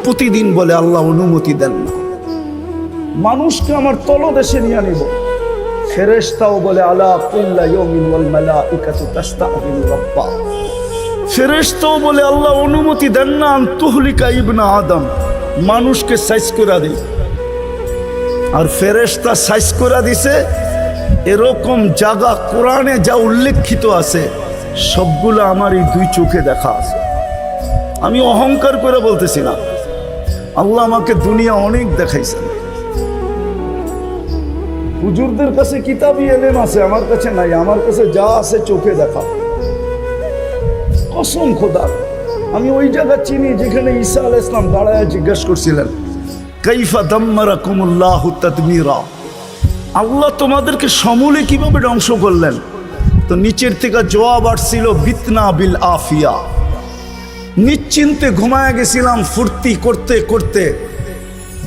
প্রতিদিন বলে আল্লাহ অনুমতি দেন না, মানুষকে আমার তলদেশে নিয়ে নিব। ফেরেশতাও বলে আলা কুল্লা ইয়াউমিন ওয়াল মালাইকাতু তাস্তাযিনু রাব্বা। ফেরেশতাও বলে আল্লাহ অনুমতি দেন না আন তুহলিকা ইবনা আদম, মানুষকে সাইজ করে দেই। আর ফেরেশতা সাইজ করে দিছে এরকম জায়গা কোরআনে যা উল্লেখিত আছে সবগুলো আমার এই দুই চোখে দেখা আছে। আমি অহংকার করে বলতেছি না, আল্লাহ আমাকে দুনিয়া অনেক দেখাইছেন। হুজুরদের কাছে কিতাবি এলেম আছে, আমার কাছে নাই। আমার কাছে যা আছে চোখে দেখা। কসম খোদা, আমি ওই জায়গা চিনি যেখানে ঈসা আলাইহিস সালাম দাঁড়ায় জিজ্ঞাসা করছিলেন কাইফা দাম্মারাকুমুল্লাহু তাদমীরা, আল্লাহ তোমাদেরকে সমূলে কিভাবে ধ্বংস করলেন? তো নিচের থেকে জবাব আসছিল বিতনা বিল আফিয়া, নিশ্চিন্তে ঘুমায় গেছিলাম ফুর্তি করতে করতে।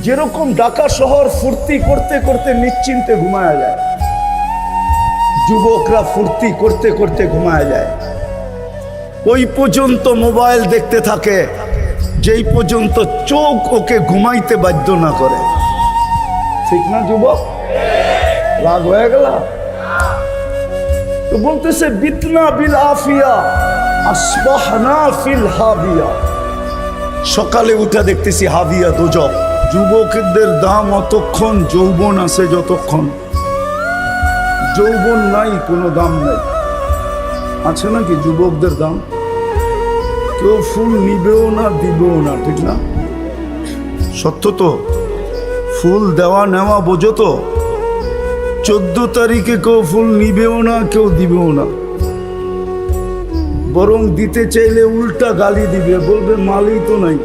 যেরকম ঢাকা শহর ফুর্তি করতে করতে নিশ্চিন্তে ঘুমায় যায়, যুবকরা ফুর্তি করতে করতে ঘুমায় যায়। ওই পর্যন্ত মোবাইল দেখতে থাকে যেই পর্যন্ত চোখ ওকে ঘুমাইতে বাধ্য না করে। ঠিক না যুবক? রাগ হয়ে গেল তো বলতেছে বিতনা বিল আফিয়া আসবাহনা ফিল হাবিয়া, সকালে উঠে দেখতেছি হাবিয়া দোজক। যুবকদের দাম অতক্ষণ যৌবন আছে যতক্ষণ, যৌবন নাই কোনো দাম নাই। আছে নাকি যুবকদের দাম? কেউ ফুল নিবেও না দিবেও না, ঠিক না? সত্য তো? ফুল দেওয়া নেওয়া বোঝো তো? 14 তারিখে কেউ ফুল নিবেও না, কেউ দিবেও না। বরং দিতে চাইলে উল্টা গালি দিবে, বলবে মালই তো নাই,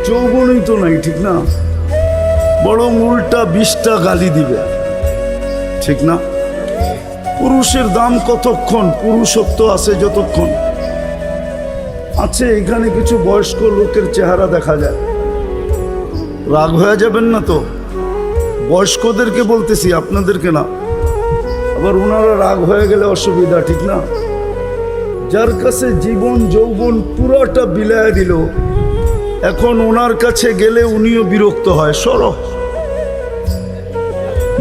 যৌবনই তো নাই, ঠিক না? বরং উল্টা 20টা গালি দিবে, ঠিক না? পুরুষের দাম কতক্ষণ? পুরুষত্ব আছে যতক্ষণ আছে। এখানে কিছু বয়স্ক লোকের চেহারা দেখা যায়, রাগ হয়ে যাবেন না তো? বয়স্কদেরকে বলতেছি, আপনাদেরকে না। আবার ওনারা রাগ হয়ে গেলে অসুবিধা, ঠিক না? যার কাছে জীবন যৌবন পুরাটা বিলায় দিল, এখন ওনার কাছে গেলে উনিও বিরক্ত হয়। সরো,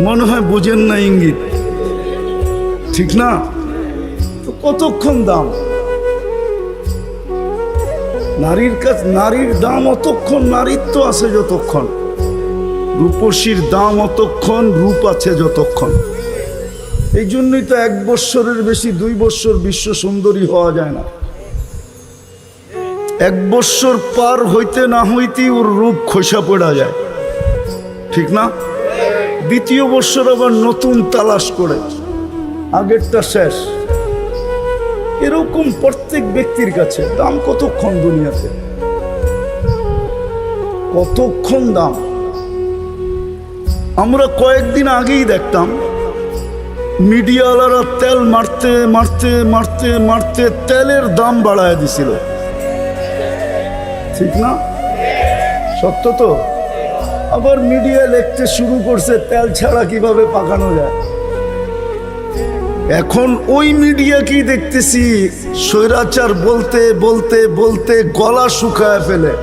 মনে হয় বুঝেন না ইঙ্গিত, ঠিক না? তো কতক্ষণ দাম নারীর কাছে? নারীর দাম অতক্ষণ নারীত্ব আছে যতক্ষণ, রূপসীর দাম অতক্ষণ রূপ আছে যতক্ষণ। এই জন্যই তো 1 বৎসরের বেশি 2 বৎসর বিশ্ব সুন্দরী হওয়া যায় না। 1 বৎসর পার হইতে না হইতেই ওর রূপ খসা পড়া যায়, ঠিক না? 2য় বৎসর আবার নতুন তালাশ করে, আগেরটা শেষ। এরকম প্রত্যেক ব্যক্তির কাছে দাম কতক্ষণ দুনিয়াতে? কতক্ষণ দাম? আমরা কয়েকদিন আগেই দেখতাম মিডিয়াওয়ালারা তেল মারতে মারতে মারতে মারতে তেলের দাম বাড়ায় দিছিল, ঠিক না? সত্য তো? আবার মিডিয়া লিখতে শুরু করছে তেল ছাড়া কিভাবে পাকানো যায়। এখন ওই মিডিয়াকেই দেখতেছি স্বৈরাচার বলতে বলতে বলতে গলা শুকায় ফেলে,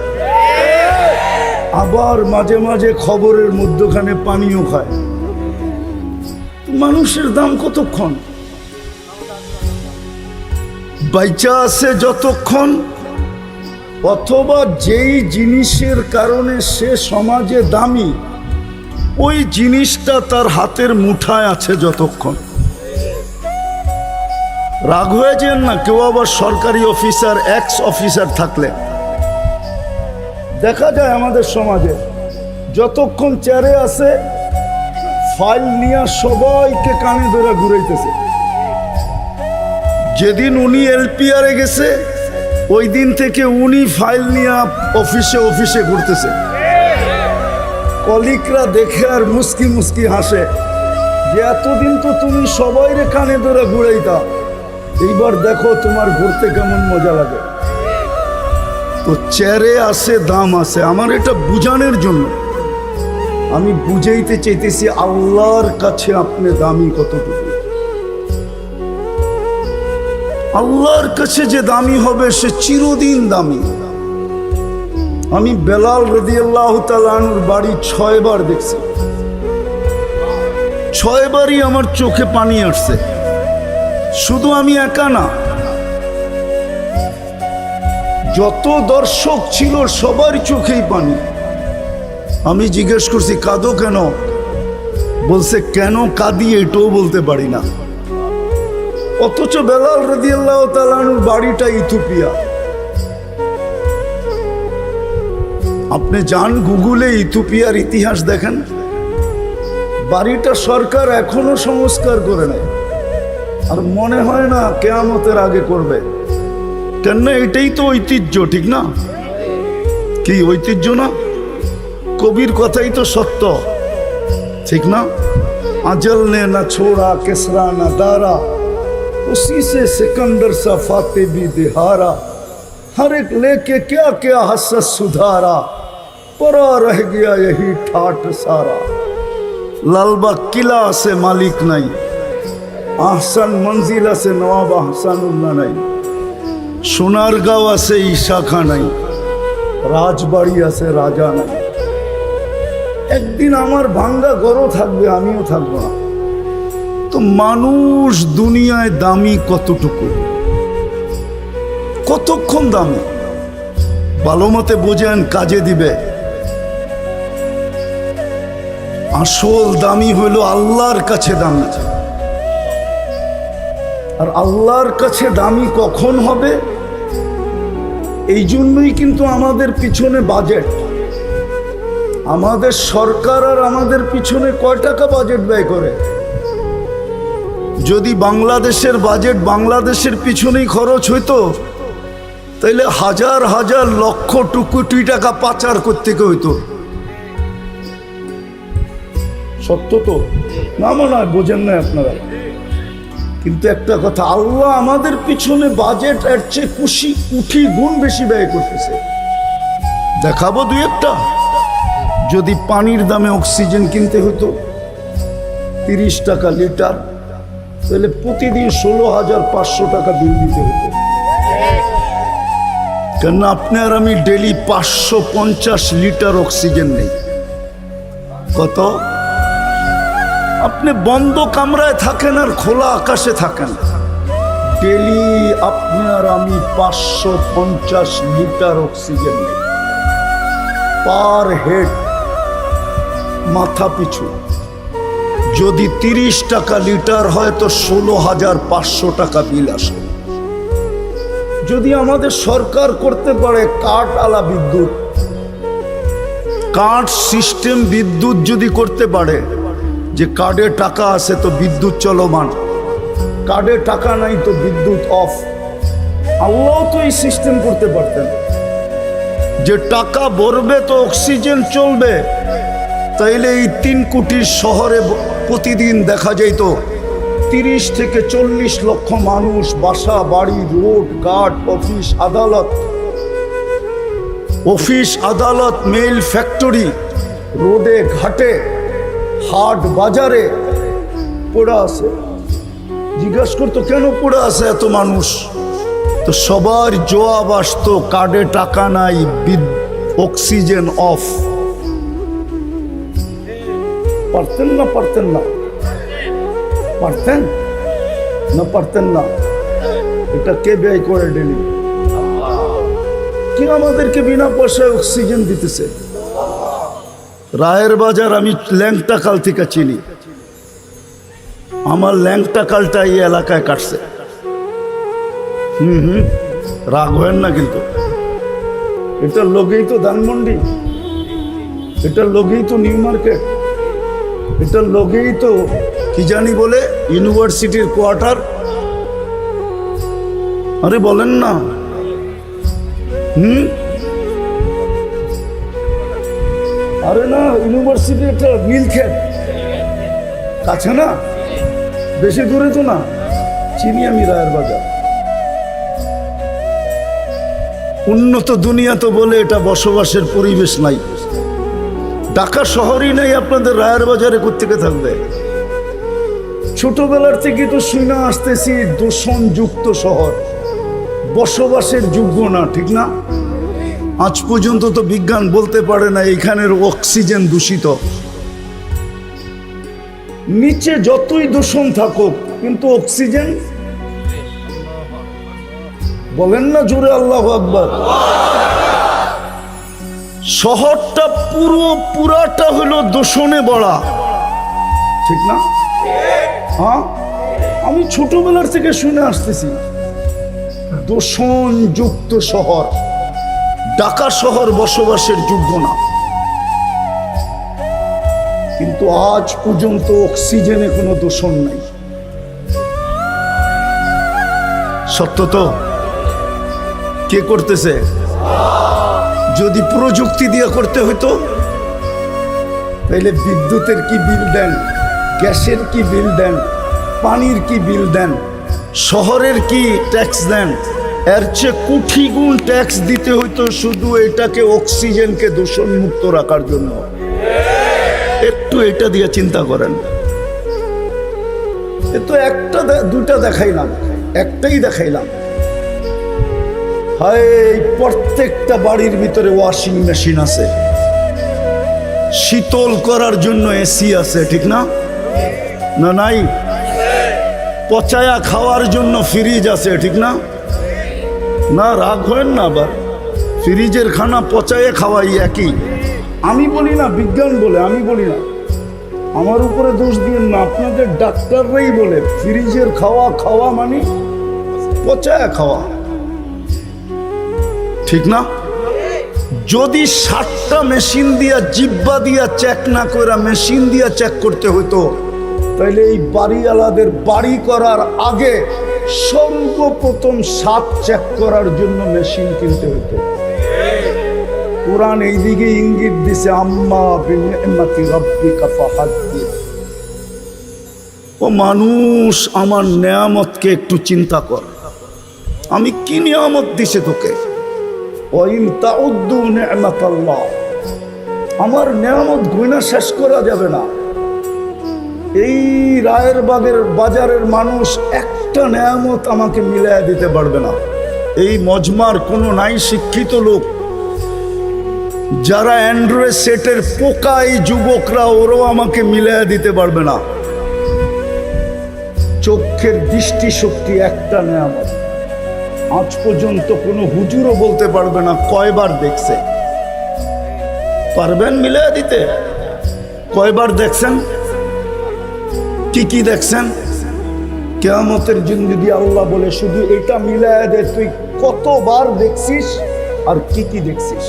আবার মাঝে মাঝে খবরের মধ্যখানে পানিও খায়। মানুষের দাম কতক্ষণ? বাইচা আছে যতক্ষণ, অথবা যেই জিনিসের কারণে সে সমাজে দামি, ওই জিনিসটা তার হাতের মুঠায় আছে যতক্ষণ। রাগ হয়ে যান না। কেউ আবার সরকারি অফিসার, এক্স অফিসার থাকলে দেখা যায় আমাদের সমাজে যতক্ষণ চেয়ারে আছে ফাইল নিয়ে সবাইকে কানে ধরে ঘুরাইতেছে। যেদিন উনি এলপিআরে গেছে ওই দিন থেকে উনি ফাইল নিয়ে অফিসে অফিসে ঘুরতেছে। কলিগরা দেখে আর মুস্কি মুস্কি হাসে যে এতদিন তো তুমি সবাইরে কানে ধরে ঘুরাইতা, এইবার দেখো তোমার ঘুরতে কেমন মজা লাগে। তো চেয়ারে আছে দাম আছে। আমার এটা বুঝানোর জন্য আমি বুঝাইতে চাইতেছি আল্লাহর কাছে আপনি দামি কতটুকু। আল্লাহর কাছে যে দামি হবে সে চিরদিন দামি। আমি বেলাল রাদিয়াল্লাহু তাআলা আনহুর বাড়ি 6 বার দেখছি। 6 বারই আমার চোখে পানি আসছে। শুধু আমি একা না, যত দর্শক ছিল সবার চোখেই পানি। আমি জিজ্ঞেস করছি কাঁদো কেন? বলছে কেন কাঁদি এটাও বলতে পারি না। অথচ বেলাল রাদিয়াল্লাহু তাআলা আনহুর বাড়িটা ইথিওপিয়া। আপনি যান গুগলে ইথিওপিয়ার ইতিহাস দেখেন, বাড়িটা সরকার এখনো সংস্কার করে নাই, আর মনে হয় না কিয়ামতের আগে করবে। কেন? এটাই তো ঐতিহ্য, ঠিক না? কি ঐতিহ্য না? কবির কথাই তো সত্য, ঠিক না? আজল নে না ছোড়া কেসরা না দারা, उसी से सिकंदर सा फाते भी दिहारा, हर एक लेके क्या क्या हसरत सुधारा, परा रह गया यही ठाट सारा। लालबाग किला से मालिक नहीं, आहसन मंजिला से नवाब आहसानुल्लाह नहीं, সোনারগাঁও আছে ঈশাখা নাই, রাজবাড়ি আছে রাজা নাই। একদিন আমার ভাঙ্গা ঘরও থাকবে, আমিও থাকবো না। তো মানুষ দুনিয়ায় দামি কতটুকু, কতক্ষণ দামি? ভালো মতে বোঝেন, কাজে দিবে। আসল দামি হইল আল্লাহর কাছে দামি। আর আল্লাহর কাছে দামি কখন হবে? এই জন্যই কিন্তু আমাদের পিছনে বাজেট। আমাদের সরকার আর আমাদের পিছনে কয় টাকা বাজেট ব্যয় করে? যদি বাংলাদেশের বাজেট বাংলাদেশের পিছনেই খরচ হইতো, তাইলে হাজার হাজার লক্ষ কোটি টাকা পাচার করতে হইতো। সত্য তো না? মনে হয় বোঝেন না আপনারা। কিন্তু একটা কথা, আল্লাহ আমাদের পিছনে বাজেট এর চেয়ে কোটি গুণ বেশি ব্যয় করতেছে। দেখাবো দুই একটা। যদি পানির দামে অক্সিজেন কিনতে হতো 30 টাকা লিটার, তাহলে প্রতিদিন 16,500 টাকা বিল দিতে হতো। কেন? আপনি আর আমি ডেলি 550 লিটার অক্সিজেন নেই। কত? আপনি বন্ধ কামরায় থাকেন আর খোলা আকাশে থাকেন, ডেলি আপনি আর আমি 550 লিটার অক্সিজেন নেই পার হেড, মাথা পিছু। যদি 30 টাকা লিটার হয় তো 16,500 টাকা বিল আসে। যদি আমাদের সরকার করতে পারে কাঠ আলা বিদ্যুৎ, কাঠ সিস্টেম বিদ্যুৎ যদি করতে পারে, যে কার্ডে টাকা আছে তো বিদ্যুৎ চলমান, কার্ডে টাকা নাই তো বিদ্যুৎ অফ। আল্লাহ তো এই সিস্টেম করতে পারতেন, যে টাকা ভরবে তো অক্সিজেন চলবে। তাইলে এই 3 কোটির শহরে প্রতিদিন দেখা যাইত 30 থেকে 40 লক্ষ মানুষ, বাসা বাড়ি, রোড ঘাট, অফিস আদালত, মেল ফ্যাক্টরি, রোডে ঘাটে, হাট বাজারে পড়ে আছে। জিজ্ঞাসা করতো কেন পড়ে আছে এত মানুষ? তো সবার জবাব আসতো কার্ডে টাকা নাই, অক্সিজেন অফ। পারতেন না? পারতেন না? পারতেন না? পারতেন না? এটা কে ব্যয় করে ডেলি? কি আমাদেরকে বিনা পয়সায় অক্সিজেন দিতেছে? রায়ের বাজার আমি ল্যাংটা কাল থেকে চিনি। আমার ল্যাংটা কালটা এই এলাকায় কাটছে। রাগ হয় না কিন্তু। এটার লগেই তো ধানমন্ডি, এটার লগেই তো নিউ মার্কেট, এটার লগেই তো কি জানি বলে ইউনিভার্সিটির কোয়ার্টার। আরে বলেন না। আরে না, ইউনিভার্সিটি একটা মিল ক্ষেত কাছে না, বেশি দূরে তো না। চিনি আমি রায়ের বাজার। উন্নত দুনিয়া তো বলে এটা বসবাসের পরিবেশ নাই। ঢাকা শহরই নাই, আপনাদের রায়ের বাজারে কোত্থেকে থাকবে? ছোটবেলার থেকে তো শুনে আসতেছি দূষণযুক্ত শহর, বসবাসের যোগ্য না, ঠিক না? আজ পর্যন্ত তো বিজ্ঞান বলতে পারে না এখানের অক্সিজেন দূষিত। নিচে যতই দূষণ থাকুক কিন্তু অক্সিজেন, বলেন না জোরে আল্লাহু আকবার। শহরটা পুরাটা হলো দূষণে ভরা, ঠিক না? হ্যাঁ, আমি ছোটবেলার থেকে শুনে আসতেছি দূষণযুক্ত শহর, ঢাকা শহর বসবাসের যোগ্য না। কিন্তু আজ পর্যন্ত অক্সিজেনে কোনো দূষণ নাই। সত্য তো? কে করতেছে? যদি প্রযুক্তি দিয়ে করতে হইতো তাহলে বিদ্যুতের কি বিল দেন, গ্যাসের কি বিল দেন, পানির কি বিল দেন, শহরের কি ট্যাক্স দেন, এর চেয়ে কোটি গুণ ট্যাক্স দিতে হইতো শুধু এটাকে অক্সিজেনকে দূষণ মুক্ত রাখার জন্য। একটু এটা দিয়ে চিন্তা করেন। এ তো একটা দুটা দেখাইলাম, একটাই দেখাইলাম। হায়, প্রত্যেকটা বাড়ির ভিতরে ওয়াশিং মেশিন আছে, শীতল করার জন্য এসি আছে, ঠিক না? না নাই? পচায়া খাওয়ার জন্য ফ্রিজ আছে, ঠিক না? না, রাগ হয় না আবার। ফ্রিজের খানা পচায়া খাওয়াই একই। আমি বলি না, বিজ্ঞান বলে, আমি বলি না। আমার উপরে দোষ দিয়েন না, আপনাদের ডাক্তাররাই বলে ফ্রিজের খাওয়া মানে পচায়া খাওয়া, ঠিক না? যদি 60টা মেশিন দিয়া, জিব্বা দিয়া চেক না করে মেশিন দিয়া চেক করতে হতো তাহলে এই বাড়িওয়ালাদের বাড়ি করার আগে সর্বপ্রথম সাপ চেক করার জন্য মেশিন কিনতে হতো। কোরআন এইদিকে ইঙ্গিত দিছে, আম্মা বিনিআমাতি রাব্বিকা ফাহাদ্দিস। ও মানুষ, আমার নেয়ামতকে একটু চিন্তা কর। আমি কি নিয়ামত দিছে তোকে? ওয়াইন তাউদ্দু নি'মাতাল্লাহ, আমার নেয়ামত গুণা শেষ করা যাবে না। এই রায়ের বাজারের মানুষ একটা নেয়ামত আমাকে মিলাইয়া দিতে পারবে না। এই মজমার কোনো নাই শিক্ষিত লোক যারা অ্যান্ড্রয়েড সেটের পোকা, এই যুবকরা, ওরাও আমাকে মিলাইয়া দিতে পারবে না। চোখের দৃষ্টিশক্তি একটা নেয়ামত। আজ পর্যন্ত কোনো হুজুরও বলতে পারবে না কয়বার দেখছে। পারবেন মিলাইয়া দিতে? কয়বার দেখছেন? কি দেখছেন? কিয়ামতের দিন যদি আল্লাহ বলে শুধু এটা মিলাইয়া দে, তুই কতবার দেখছিস আর কি দেখছিস?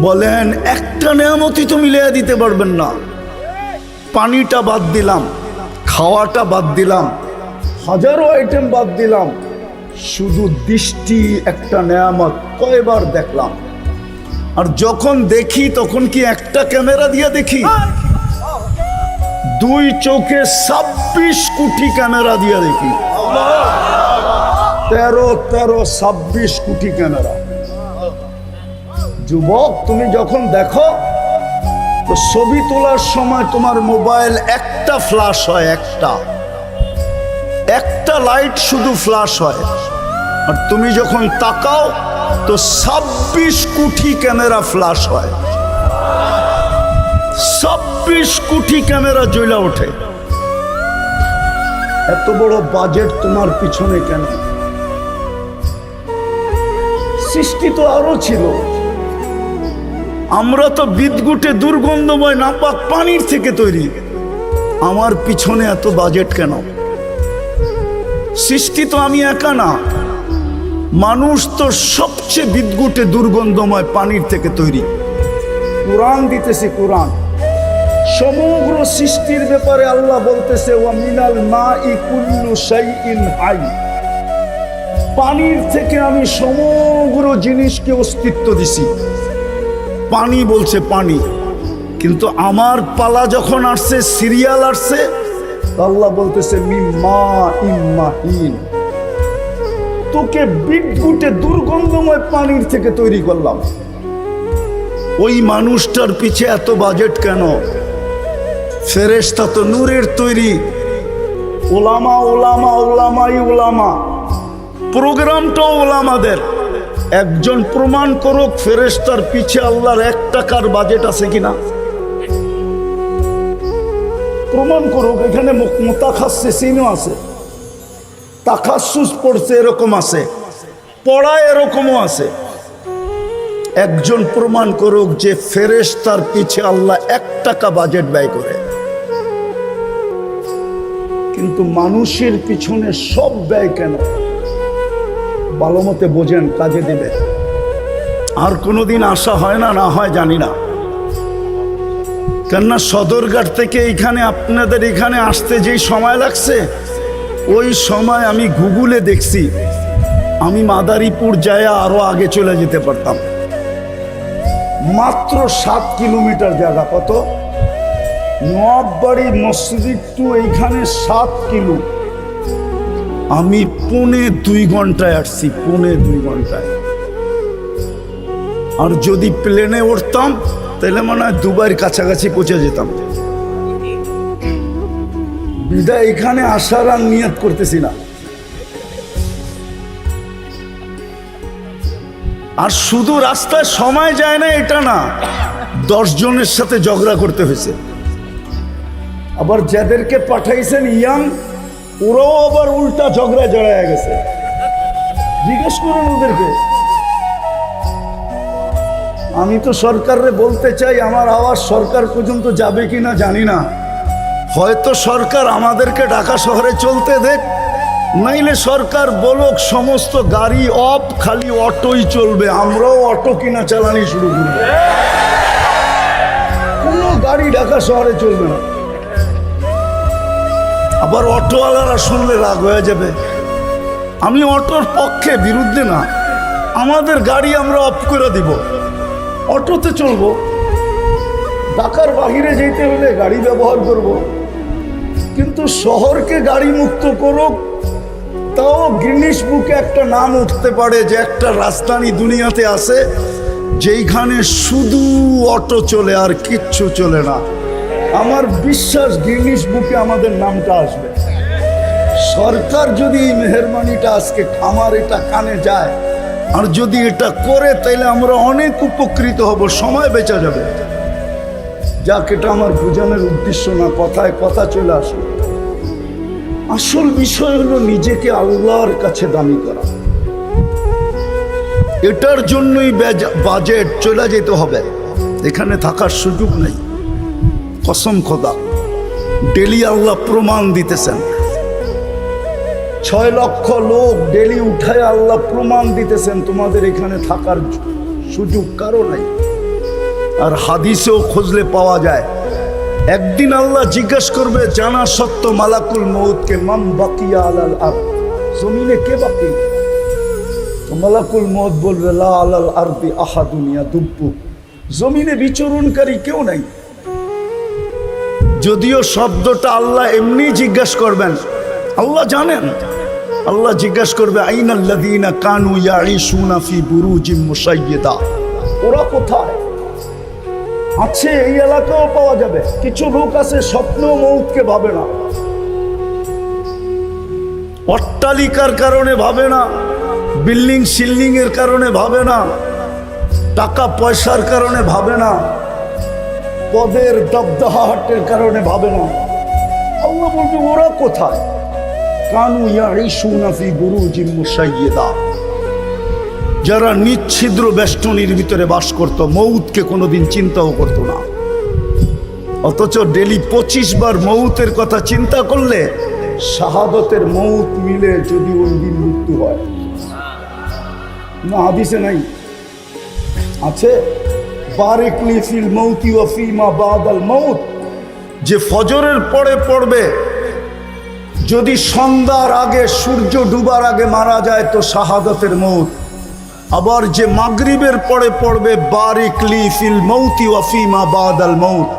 বলেন, একটা নেয়ামতই তো মিলাইয়া দিতে পারবেন না। পানিটা বাদ দিলাম, খাওয়াটা বাদ দিলাম, হাজারো আইটেম বাদ দিলাম, শুধু দৃষ্টি একটা নেয়ামত। কয়বার দেখলাম? আর যখন দেখি তখন কি একটা ক্যামেরা দিয়ে দেখি? দুই চোখে 26 কোটি ক্যামেরা দিয়ে দেখি। 26 কোটি ক্যামেরা। যুবক, তুমি যখন দেখো তো ছবি তোলার সময় তোমার মোবাইল একটা ফ্ল্যাশ হয়, একটা লাইট শুধু ফ্ল্যাশ হয়। আর তুমি যখন তাকাও তো 26 কোটি ক্যামেরা ফ্ল্যাশ হয়, 26 কোটি ক্যামেরা জ্বলা ওঠে। এত বড় বাজেট তোমার পিছনে কেন? সৃষ্টি তো আরো ছিল। আমরা তো বিদ্যুটে দুর্গন্ধময় নাপাক পানির থেকে তৈরি। আমার পিছনে এত বাজেট কেন? সৃষ্টি তো আমি একা না, মানুষ তো সবচেয়ে বিদ্যুটে দুর্গন্ধময় পানির থেকে তৈরি। কোরআন দিতেছে, কোরআন সমগ্র সৃষ্টির ব্যাপারে আল্লাহ বলতেছে, ওয়া মিনাল মাই কুল্লু শাইইন হাই। পানির থেকে আমি সমগ্র জিনিসকে অস্তিত্ব দিছি। পানি বলছে পানি, কিন্তু আমার পালা যখন আসছে, সিরিয়াল আসছে, আল্লাহ বলতেছে মিম্মা ইম্মাহিন। তোকে বিদ্যুটে দুর্গন্ধময় পানির থেকে তৈরি করলাম। ওই মানুষটার পিছে এত বাজেট কেন? ফেরেশতা তো নূরের তৈরি। ওলামা, প্রোগ্রামটাও ওলামাদের। একজন প্রমাণ করুক ফেরেশতার পিছে আল্লাহর 1 টাকার বাজেট আছে কিনা। প্রমাণ করুক। এখানে মুতাখাসসিসিনও আছে, তাখাসসুস পড়ছে এরকম আছে, পড়ায় এরকমও আছে। একজন প্রমাণ করুক যে ফেরেশতার পিছে আল্লাহ 1 টাকা বাজেট ব্যয় করে। কিন্তু মানুষের পিছনে সব ব্যয় কেন? ভালো মতে বোঝেন, কাজে দিবে। আর কোনোদিন আসা হয় না, না হয় জানি না। কেননা সদরঘাট থেকে এখানে আপনাদের এখানে আসতে যেই সময় লাগছে, ওই সময় আমি গুগলে দেখছি আমি মাদারীপুর যায় আরো আগে চলে যেতে পারতাম। মাত্র 7 কিলোমিটার জায়গা। কত? নবাববাড়ি মসজিদ টু এইখানে 7 কিলো। আমি 2.25 ঘন্টায় আসছি, 2.25 ঘন্টায়। আর যদি প্লেনে উঠতাম তাহলে মনে হয় দুবাইয়ের কাছাকাছি পৌঁছে যেতাম। বিদায় এখানে আসার আর নিয়ত করতেছি না। আর শুধু রাস্তায় সময় যায় না এটা না, 10 জনের সাথে ঝগড়া করতে হয়েছে। আবার যাদেরকে পাঠাইছেন ইয়াং, ওরাও আবার উল্টা ঝগড়ায় জড়ায় গেছে। জিজ্ঞেস করুন ওদেরকে। আমি তো সরকারে বলতে চাই, আমার আওয়াজ সরকার পর্যন্ত যাবে কিনা জানি না। হয়তো সরকার আমাদেরকে ঢাকা শহরে চলতে দেখ, নাইলে সরকার বলুক সমস্ত গাড়ি অফ, খালি অটোই চলবে, আমরাও অটো কিনা চালানি শুরু করব। কোনো গাড়ি ঢাকা শহরে চলবে না। আবার অটোওয়ালারা শুনলে রাগ হয়ে যাবে। আমি অটোর পক্ষে, বিরুদ্ধে না। আমাদের গাড়ি আমরা অফ করে দিব, অটোতে চলবো। ঢাকার বাহিরে যেতে হলে গাড়ি ব্যবহার করব। কিন্তু শহরকে গাড়ি মুক্ত করুক, তাও গিনিস বুকে একটা নাম উঠতে পারে যে একটা রাজধানী দুনিয়াতে আছে যেইখানে শুধু অটো চলে আর কিচ্ছু চলে না। আমার বিশ্বাস গিনিস বুকে আমাদের নামটা আসবে। সরকার যদি এই মেহেরবানিটা আজকে আমার এটা কানে যায় আর যদি এটা করে, তাইলে আমরা অনেক উপকৃত হব, সময় বেঁচে যাবে। যাক, এটা আমার বোঝানোর উদ্দেশ্য না, কথায় কথা চলে আসে। আসল বিষয় হলো নিজেকে আল্লাহর কাছে দামি করা। এটার জন্যই বাজেট চলে যেতে হবে। এখানে থাকার সুযোগ নেই। কসম খোদা, ডেলি আল্লাহ প্রমাণ দিতেছেন। 6 লক্ষ লোক ডেলি উঠায় আল্লাহ প্রমাণ দিতেছেন তোমাদের এখানে থাকার সুযোগ কারো নাই। আর হাদিসেও খুঁজলে পাওয়া যায়, একদিন আল্লাহ জিজ্ঞেস করবে জানা সত্য মালাকুল মউতকে, মান বাকিয়া আলাল আরদ, জমিনে কে বাকি? তো মালাকুল মউত বলবে লা আলাল আরদি আহাদুন ইয়াদুব্বু, জমিনে বিচরণকারী কেউ নাই। যদিও শব্দটা আল্লাহ এমনি জিজ্ঞাসা করবেন, আল্লাহ জানেন। আল্লাহ জিজ্ঞাসা করবে আইনাল্লাযীনা কানু ইয়াঈশুনা ফি বুরুজিম মুশাইয়্যিদা, ওরা কোথায় আছে? এই এলাকাও পাওয়া যাবে। কিছু লোক আছে স্বপ্ন মউতকে ভাবে না, অট্টালিকার কারণে ভাবে না, বিল্ডিং শিল্ডিং এর কারণে ভাবে না, টাকা পয়সার কারণে ভাবে না, পদের দবদহাটের কারণে ভাবে না। আল্লাহ বলবে ওরা কোথায়? কানু ইয়াঈশুনা ফি বুরুজিম মুশাইয়্যিদা, যারা নিচ্ছিদ্র বেষ্টনীর ভিতরে বাস করত, মউতকে কোনোদিন চিন্তাও করত না। অথচ ডেলি 25 বার মউতের কথা চিন্তা করলে শাহাদতের মউত মিলে যদি ওই দিন মৃত্যু হয় না। হাদিসে নাই? আছে বারিক লি ফিল মউতি ওয়া ফিমা বাদাল মউত, যে ফজরের পরে পড়বে, যদি সন্ধ্যার আগে সূর্য ডুবার আগে মারা যায় তো শাহাদতের মউত। আবার যে মাগরিবের পরে পড়বে বারিক লি ফিল মউতি ওয়া ফিমা বাদাল মউত,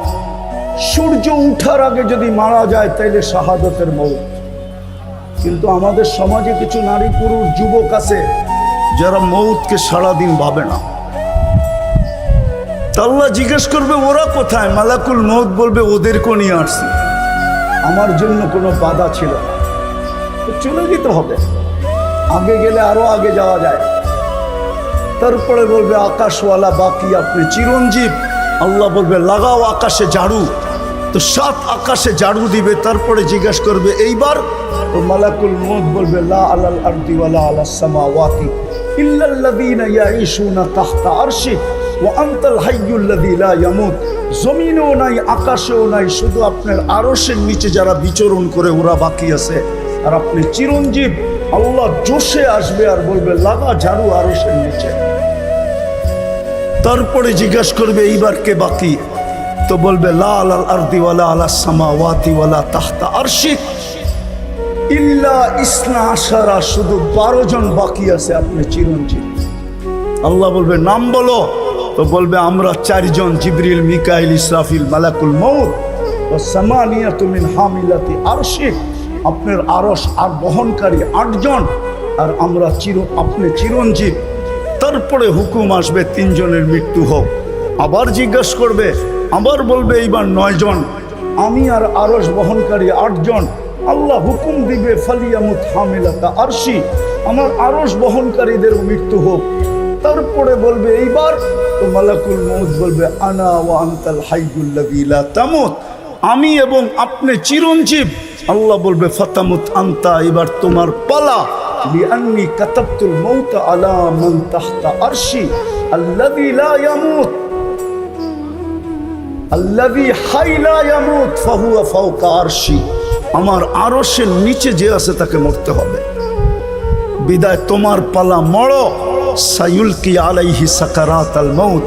সূর্য উঠার আগে যদি মারা যায় তাইলে শাহাদতের মউত। কিন্তু আমাদের সমাজে কিছু নারী পুরুষ যুবক আছে যারা মউতকে সারাদিন ভাবে না। আল্লাহ জিজ্ঞেস করবে ওরা কোথায়? মালাকুল মউত বলবে ওদেরকেও নিয়ে আসছি, আমার জন্য কোনো বাধা ছিল না। তো চলে যেতে হবে, আগে গেলে আরো আগে যাওয়া যায়। তারপরে বলবে আকাশওয়ালা বাকি, আপনি চিরঞ্জীব। আল্লাহ বলবে লাগাও আকাশে ঝাড়ু। তো 7 আকাশে ঝাড়ু দিবে। তারপরে জিজ্ঞেস করবে এইবার। তো মালাকুল মউত বলবে লা আলাল আরদি ওয়ালা আলাস সামাওয়াতি ইল্লাল্লাযীনা ইয়াঈশুনা তাহতা আরশি ওয়া আনতাল হাইয়ুল্লাযী লা ইয়ামুত। জমিনেও নাই, আকাশেও নাই, শুধু আপনার আরশের নিচে যারা বিচরণ করে ওরা বাকি আছে। আর আপনি চিরঞ্জীব। আল্লাহ জোশে আসবে আর বলবে লাগা ঝাড়ু আরশের নিচে। তারপরে জিজ্ঞেস করবে এইবার কে বাকি? তো বলবে লা আলাল আরদি ওয়ালা আলাস সামাওয়াতি ওয়ালা তাহতা আরশি ইল্লা ইসনা আশারা, শুধু 12 জন বাকি আছে, আপনি চিরঞ্জীব। আল্লাহ বলবে নাম বলো। তো বলবে আমরা 4 জন, জিবরিল, মিকাইল, ইসরাফিল, মালাকুল মউত ও সামানিয়াতু মিন হামিলাতি আরশি। আপনার আরশ আর বহনকারী 8 জন, আর আমরা আপনি চিরঞ্জীব। তারপরে হুকুম আসবে 3 জনের মৃত্যু হোক। আবার জিজ্ঞেস করবে, আবার বলবে এইবার 9 জন, আমি আর আরশ বহনকারী 8 জন। আল্লাহ হুকুম দিবে ফালিয়ামুত হামিলাতা আরশি, আমার আরশ বহনকারীদের মৃত্যু হোক। তারপরে বলবে এইবার। তো মালাকুল মউত বলবে আনা ওয়া আনতাল হাইয়ুল্লাযী লা তামুত, আমি এবং আপনি চিরঞ্জীব। আল্লাহ বলবে ফাতামুত আনতা, এবার তোমার পালা। লিআন্নী কাতাবতুল মাউতা আলা মান তাহতা আরশি আল্লাযী লা ইয়ামুত আল্লাযী হাই লা ইয়ামুত ফাহুয়া ফাওকা আরশি। আমার আরশের নিচে যে আছে তাকে মরতে হবে। বিদায় তোমার পালা, মরো। সায়ুলকি আলাইহি সাকারাতাল মাউত,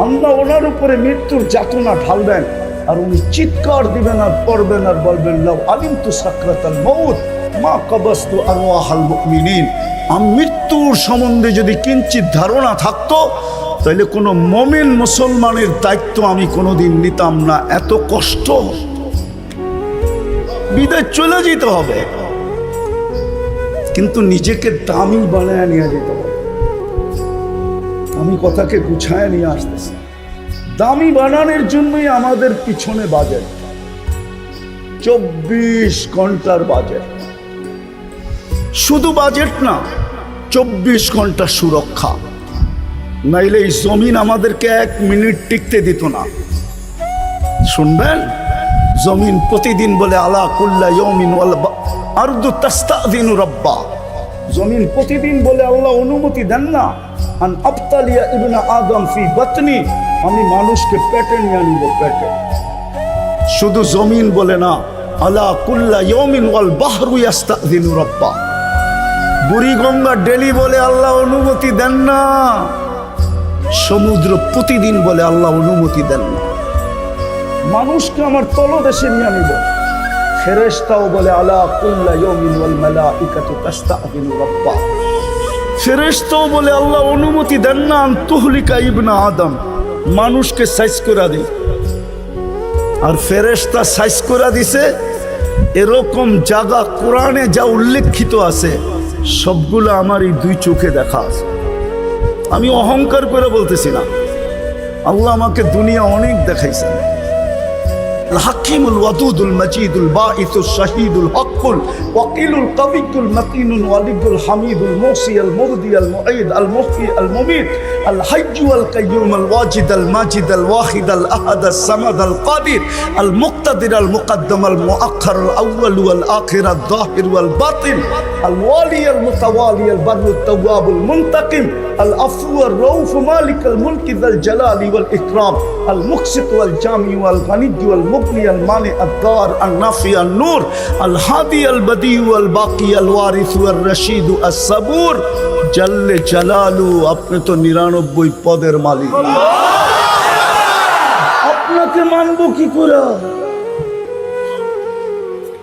আল্লাহ ওনার উপরে মৃত্যুর যাতনা ঢালবেন। আর উনি চিৎকার দিবেন আর পড়বেন আর বলবেন লাউ আলিমতু সাকরাতাল মাউত মা কাবাসতু আরওয়াহাল মুমিনিন। মৃত্যুর সম্বন্ধে যদি কিঞ্চিত ধারণা থাকতো তাহলে কোনো মুমিন মুসলমানের দায়িত্ব আমি কোনোদিন নিতাম না। এত কষ্ট, বিদায় চলে যেতে হবে, কিন্তু নিজেকে দামি বানায় নিয়ে যেতে হবে। আমি কথাকে গুছায় নিয়ে আসতেছি। দামি বানানোর জন্যই আমাদের পিছনে বাজেট, 24 ঘন্টার বাজেট। শুধু বাজেট না, 24 ঘন্টা সুরক্ষা। নাইলে এই জমিন আমাদেরকে 1 মিনিট টিকতে দিত না। শুনবেন, জমিন প্রতিদিন বলে আলা কুল্লা ইয়াউমিন ওয়াল আরদু তাস্তাযিনু রাব্বা। জমিন প্রতিদিন বলে আল্লাহ অনুমতি দেন না আন আবতালিয়া ইবনা আদম ফি বাতনি, আমি মানুষকে পেটে নিয়ে আনিব, পেটে। শুধু জমিন বলে না, আলা কুল্লা ইয়াউমিন ওয়াল বাহরু ইয়াস্তাযিনু রাব্বা। বুড়িগঙ্গা ডেলি বলে আল্লাহ অনুমতি দেন না। সমুদ্র প্রতিদিন বলে আল্লাহ অনুমতি দেন না। মানুষকে আমার তলদেশে নিয়ে আনিব। ফেরেশতাও বলে আলা কুল্লা ইয়াউমিন ওয়াল মালাইকাতু তাস্তাযিনু রাব্বা। ফেরেশতাও বলে আল্লাহ অনুমতি দেন না আন তুহলিকা ইবনা আদম, মানুষকে সাইজ করে দেয়। আর ফেরেশতা সাইজ করে দিছে এরকম জায়গা কোরআনে যা উল্লেখিত আছে সবগুলো আমার এই 2 চোখে দেখা আছে। আমি অহংকার করে বলতেছি না, আল্লাহ আমাকে দুনিয়া অনেক দেখাইছেন। الحكيم الودود المجيد الباعث الشهيد الحق الوكيل القوي المتين الولي الحميد الموصي المرضي المعيد المحيي المميت الحي والقيوم الواجد الماجد الواحد الأحد الصمد القادر المقتدر المقدم المؤخر الأول والآخر الظاهر والباطن الوالي المتوالي البر التواب المنتقم العفو الرؤوف مالك الملك ذا الجلال والإكرام المقسط والجامع والغني والمغني المانع الضار النافع النور الهادي البديع والباقي الوارث والرشيد الصبور جل جلاله। আপনি তো 99 পদের মালিক, আপনাকে মানব কি করে?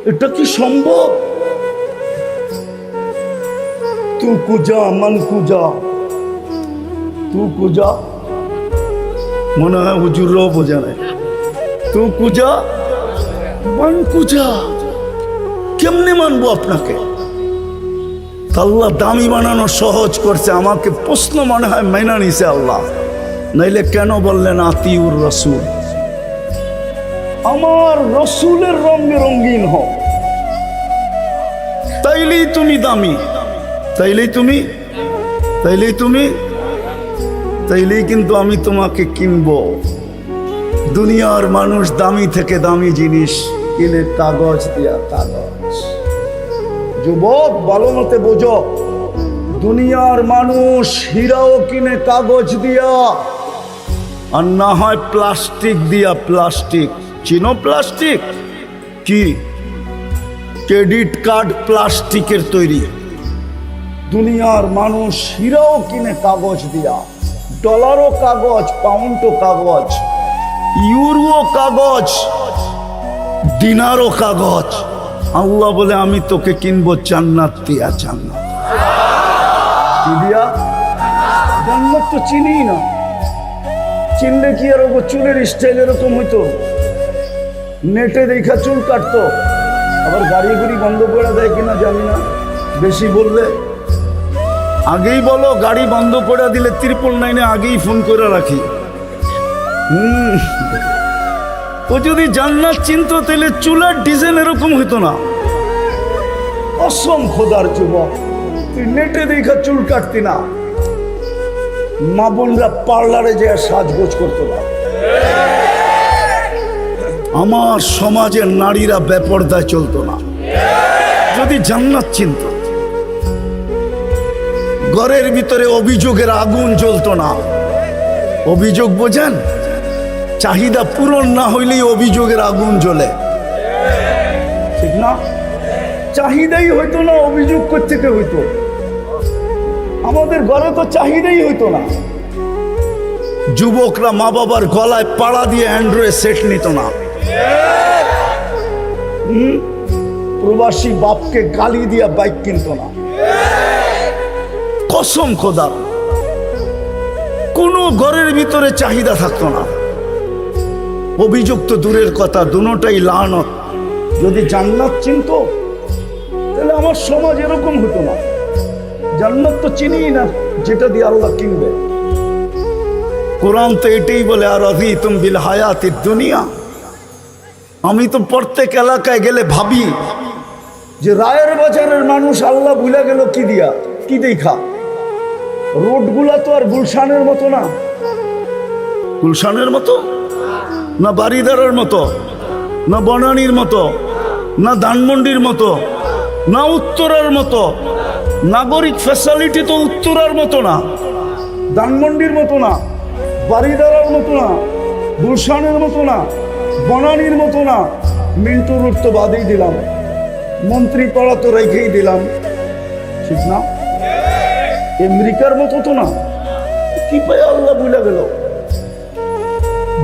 এটা কি সম্ভব? তু কুজা মন কুজা, তু কুজা, মনে হয় হুজুররাও বোঝা নাই। তু কুজা মন কুজা, কেমনে মানবো আপনাকে? আল্লাহ দামি বানানো সহজ করছে। আমাকে প্রশ্ন মনে হয় মাইনা নিছে আল্লাহ, নাইলে কেন বললেন আতিউর রসুল? আমার রসুলের রঙে রঙিন হও, তাইলেই তুমি দামি, তাইলেই তুমি তাইলেই কিন্তু আমি তোমাকে কিনবো। দুনিয়ার মানুষ দামি থেকে দামি জিনিস কিনে কাগজ দিয়া, কাগজ। যুবক ভালো মতে বোঝো, দুনিয়ার মানুষ হীরাও কিনে কাগজ দিয়া, আর না হয় প্লাস্টিক দিয়া। প্লাস্টিক চিনো? প্লাস্টিক কি? ক্রেডিট কার্ড প্লাস্টিকের তৈরি। দুনিয়ার মানুষ হীরাও কিনে কাগজ দিয়া, ডলারও কাগজ, পাউন্ডও কাগজ, ইউরো কাগজ, দিনারও কাগজ। আল্লাহ বলে আমি তোকে কিনবো জান্নাত দিয়া। জান্নাত কি দিয়া? জান্নাত তো চিনি না। চিনলে কি আর চুলের স্টাইল এরকম হইতো? নেটে দেখা চুল কাটতো, আবার গাড়ি গুড়ি বন্ধ করে দেয় কিনা জানি না। বেশি বললে আগেই বলো, গাড়ি বন্ধ করে দিলে 999 আগেই ফোন করে রাখি। ও যদি জান্নাত চিনতো তাহলে চুলের ডিজাইন এরকম হইতো না। কসম খোদার যুবক, তুই নেটে দেখা চুল কাটতি না। মা বোনরা পার্লারে যে সাজগোজ করতো না। আমার সমাজের নারীরা বেপরদায় চলতো না যদি জান্নাত চিনত। ঘরের ভিতরে অভিযোগের আগুন জ্বলতো না। অভিযোগ বোঝেন? চাহিদা পূরণ না হইলেই অভিযোগের আগুন জ্বলে, ঠিক না? চাহিদাই হইতো না, অভিযোগ কোত্থেকে হইতো? আমাদের ঘরে তো চাহিদাই হইতো না। যুবকরা মা বাবার গলায় পাড়া দিয়ে অ্যান্ড্রয়েড সেট নিত না। প্রবাসী বাপকে গালি দিয়া বাইক কিনত না। কসম খোদার, কোন ঘরের ভিতরে চাহিদা থাকতো না। অভিযোগ তো দূরের কথা, দুটোটাই লানত। যদি জান্নাত চিনত তাহলে আমার সমাজ এরকম হতো না। জান্নাত তো চিনি না, যেটা দিয়ে আল্লাহ কিনবে। কোরআন তো এটাই বলে, আর রাযীতুম বিল হায়াতিদ দুনিয়া। আমি তো প্রত্যেক এলাকায় গেলে ভাবি যে রায়ের বাজারের মানুষ আল্লাহ ভুলে গেল কি দিয়া, কি দেখা? রোডগুলা তো আর গুলশানের মতো না। গুলশানের মতো না, বাড়িদারের মতো না, বনানীর মতো না, ধানমন্ডির মতো না, উত্তরার মতো। নাগরিক ফ্যাসিলিটি তো উত্তরার মতো না, ধানমন্ডির মতো না, বাড়িদারের মতো না, গুলশানের মতো না, বনানীর মতো না। মিন্টু রোড তো বাদেই দিলাম, মন্ত্রী পাড়া তো রেখেই দিলাম, ঠিক না? আমেরিকার মতো তো না। কি পায় আল্লাহ ভুলে গেল?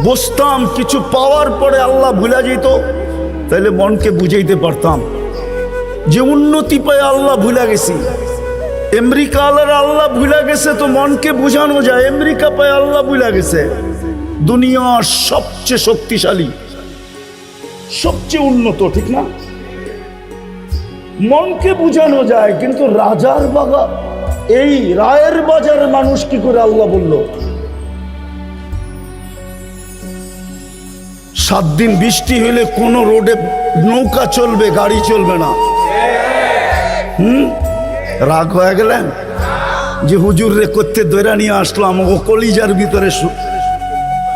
বসতাম, কিছু পাওয়ার পরে আল্লাহ ভুলে যেত, তাহলে মনকে বুঝাইতে পারতাম যে উন্নতি পায় আল্লাহ ভুলে গেছি। আমেরিকা আল্লাহ ভুলে গেছে তো মনকে বুঝানো যায়। আমেরিকা পায় আল্লাহ ভুলে গেছে। দুনিয়ার সবচেয়ে শক্তিশালী, সবচেয়ে উন্নত, ঠিক না? মনকে বুঝানো যায়, কিন্তু রাজার বাগা এই রায়ের বাজারের মানুষ কি করে আল্লাহ বলল? 7 দিন বৃষ্টি হইলে কোন রোডে নৌকা চলবে, গাড়ি চলবে না। রাগ হয়ে গেলেন যে হুজুর রে করতে দৈরা নিয়ে আসলাম, ও কলিজার ভিতরে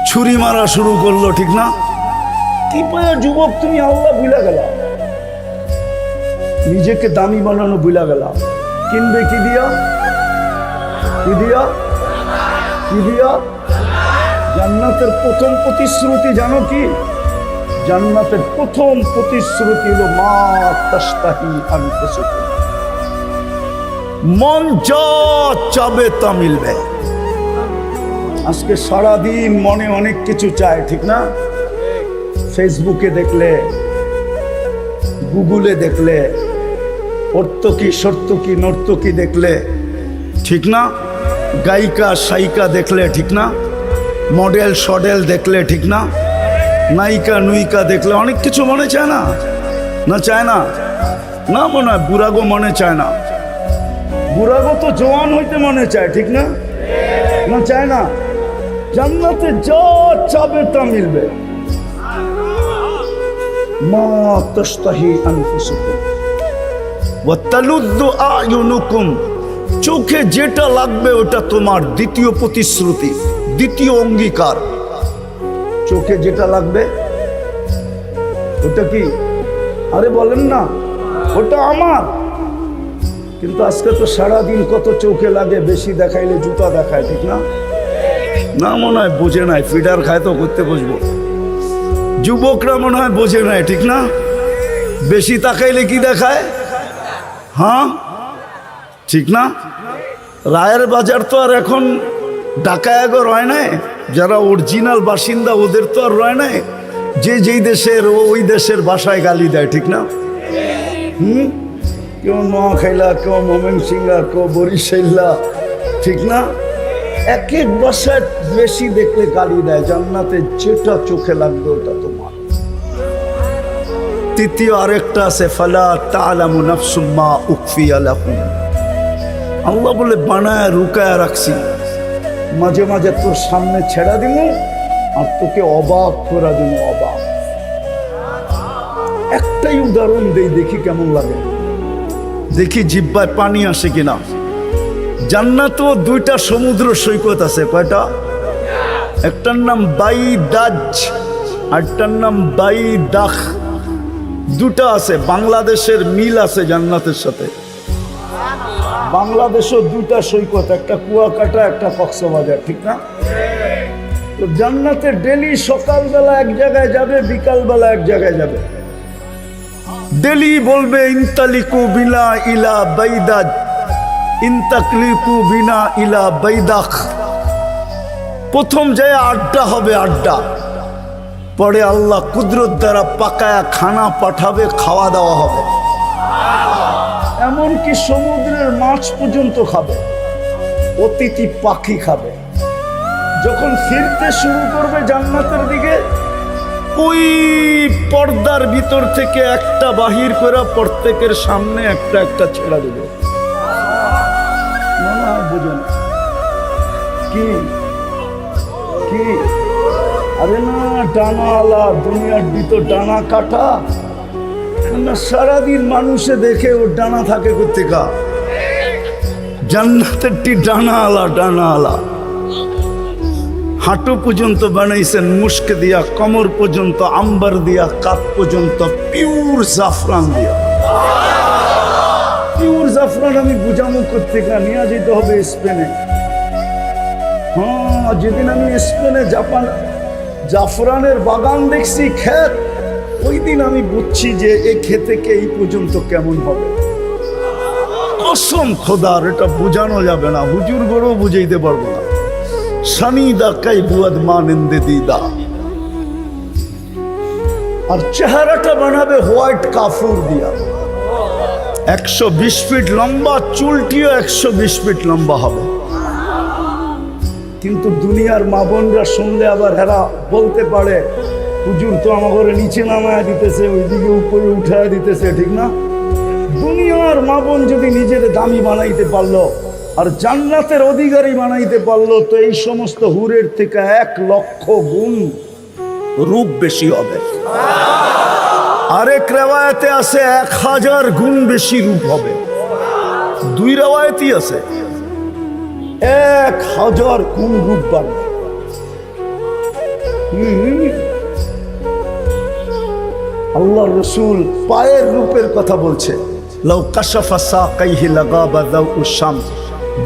ছুরি মারা শুরু করলো, ঠিক না? কি পায় যুবক তুমি আল্লাহ ভুলে গেলা, নিজেকে দামি বানানো ভুলে গেলা। কিনবে কি দিয়া? কি দিয়া? কি দিয়া? জান্নাতের প্রথম প্রতিশ্রুতি জানো কি? জান্নাতের প্রথম প্রতিশ্রুতি হলো মা তাশতাহি আনফুসুকুম। মন যা চাবে তা মিলবে। আজকে সারাদিন মনে অনেক কিছু চায়, ঠিক না? ফেসবুকে দেখলে, গুগলে দেখলে, অর্থকি সর্তকি নর্তকি দেখলে, ঠিক না? গায়িকা সাইকা দেখলে, ঠিক না? মডেল সডেল দেখলে, ঠিক না? নায়িকা নুইকা দেখলে অনেক কিছু মনে চায় না? না চায় না? না মনে হয় বুড়াগো মনে চায় না? বুড়াগো তো জওয়ান হইতে মনে চায়, ঠিক না? না চায় না? জান্নাতে যা চাবে তা মিলবে। মা তাশতাহি আনফুসুকুম ওয়া তালুদ্দু আ'য়ুনুকুম চোখে যেটা লাগবে ওটা তোমার, দ্বিতীয় প্রতিশ্রুতি, দ্বিতীয় অঙ্গীকার। চোখে যেটা লাগবে ওটা কি? আরে বলেন না, ওটা আমার। কিন্তু আজকে তো সারাদিন কত চোখে লাগে, বেশি দেখাইলে জুতা দেখায়, ঠিক না? না, মনে হয় বোঝে নাই, ফিডার খায় তো করতে বসবো। যুবকরা মনে হয় বোঝে নাই, ঠিক না? বেশি তাকাইলে কি দেখায়? হ্যাঁ, ঠিক না? রায়ের বাজার তো আর এখন ঢাকায় আগো রয় নাই, যারা অরিজিনাল বাসিন্দা ওদের তো আর রয় নাই, যে যেই দেশের ওই দেশের ভাষায় গালি দেয়, ঠিক না? কেউ নোয়াখাইলা, কেউ ময়মনসিংহা, কেউ বরিশাইলা, ঠিক না? এক এক ভাষায় বেশি দেখলে গালি দেয়। জান্নাতে যেটা চোখে লাগবে ওটা তোমার। তৃতীয় আরেকটা আছে, ফালা তা'লামু নাফসুম মা উখফিয়া লাহুম। আল্লাহ বলে বানায় রুকায় রাখছি, মাঝে মাঝে তোর সামনে ছেড়া দিব আর তোকে অবাক করে দিব। অবাক। একটাই উদাহরণ দেই, দেখি কেমন লাগে, দেখি জিহ্বায় পানি আসে কিনা। জান্নাতও দুইটা সমুদ্র সৈকত আছে। কয়টা? একটার নাম বাইদাজ, আরটার নাম বাইদাখ। দুটা আছে। বাংলাদেশের মিল আছে জান্নাতের সাথে। বাংলাদেশও দুইটা সৈকত, একটা কুয়াকাটা, একটা কক্সবাজার, ঠিক না? তো জান্নাতে ডেলি সকালবেলা এক জায়গায় যাবে, বিকালবেলা এক জায়গায় যাবে। ডেলি বলবে ইনতালিকু বিনা ইলা বাইদাজ, ইনতাকলিকু বিনা ইলা বাইদাখ। প্রথম যায় আড্ডা হবে, আড্ডা। পরে আল্লাহ কুদরত দ্বারা পাকায়া খানা পাঠাবে, খাওয়া দাওয়া হবে। এমনকি সমুদ্রের মাছ পর্যন্ত খাবে, অতিথি পাখি খাবে। যখন ফিরতে শুরু করবে জান্নাতের দিকে, ওই পর্দার ভিতর থেকে একটা বাহির করে প্রত্যেকের সামনে একটা একটা ছেড়া দেবে। মনে হয় বুঝুন কি কি? আরে না, ডানা আলা, দুনিয়ার ভিতর ডানা কাটা না। সারাদিন মানুষে দেখে ওর ডানা থাকে কোথেকা? জান্নাতেরটি ডানা আলা, ডানা আলা। হাঁটু পর্যন্ত বানাইছেন মুস্ক দিয়া, কমর পর্যন্ত আম্বার দিয়া, কাপ পর্যন্ত পিওর জাফরান দিয়া। পিওর জাফরান আমি বুঝামো কোথেকা? নিয়ে যেতে হবে স্পেনে। হ্যাঁ, যেদিন আমি স্পেনে জাফরানের বাগান দেখছি, ক্ষেত, ওই দিন আমি বুঝছি যে এই ক্ষেতে এই পর্যন্ত কেমন হবে। কসম খোদার, এটা বোঝানো যাবে না, হুজুর গড়ও বুঝাইতে পারবো না। সানিদা কাই বুয়াদ মানেন্দে দিদা। আর চেহারাটা বানাবে হোয়াইট কাফুর দিয়া। 120 ফিট লম্বা, চুলটিও 120 ফিট লম্বা হবে। কিন্তু দুনিয়ার মা বোনরা শুনলে আবার হেরা বলতে পারে, হুজুর তো আমাকে নিচে নামায় দিতেছে, ওইদিকে উপরে উঠায় দিতেছে, ঠিক না? দুনিয়ার মা বোন যদি নিজের দামি বানাইতে পারলো আর জান্নাতের অধিকারী বানাইতে পারলো, তো এই সমস্ত হুরের থেকে 1 লক্ষ গুণ রূপ বেশি হবে। আরেক রেওয়ায়েতে আছে 1000 গুণ বেশি রূপ হবে। 2 রেওয়ায়েতই আছে, 1000 গুণ রূপ বাড়বে। আল্লাহ রসুল পায়ের রূপের কথা বলছে। লাউ কাশাফা সাকাইহি লাগাবা দাউ শামস।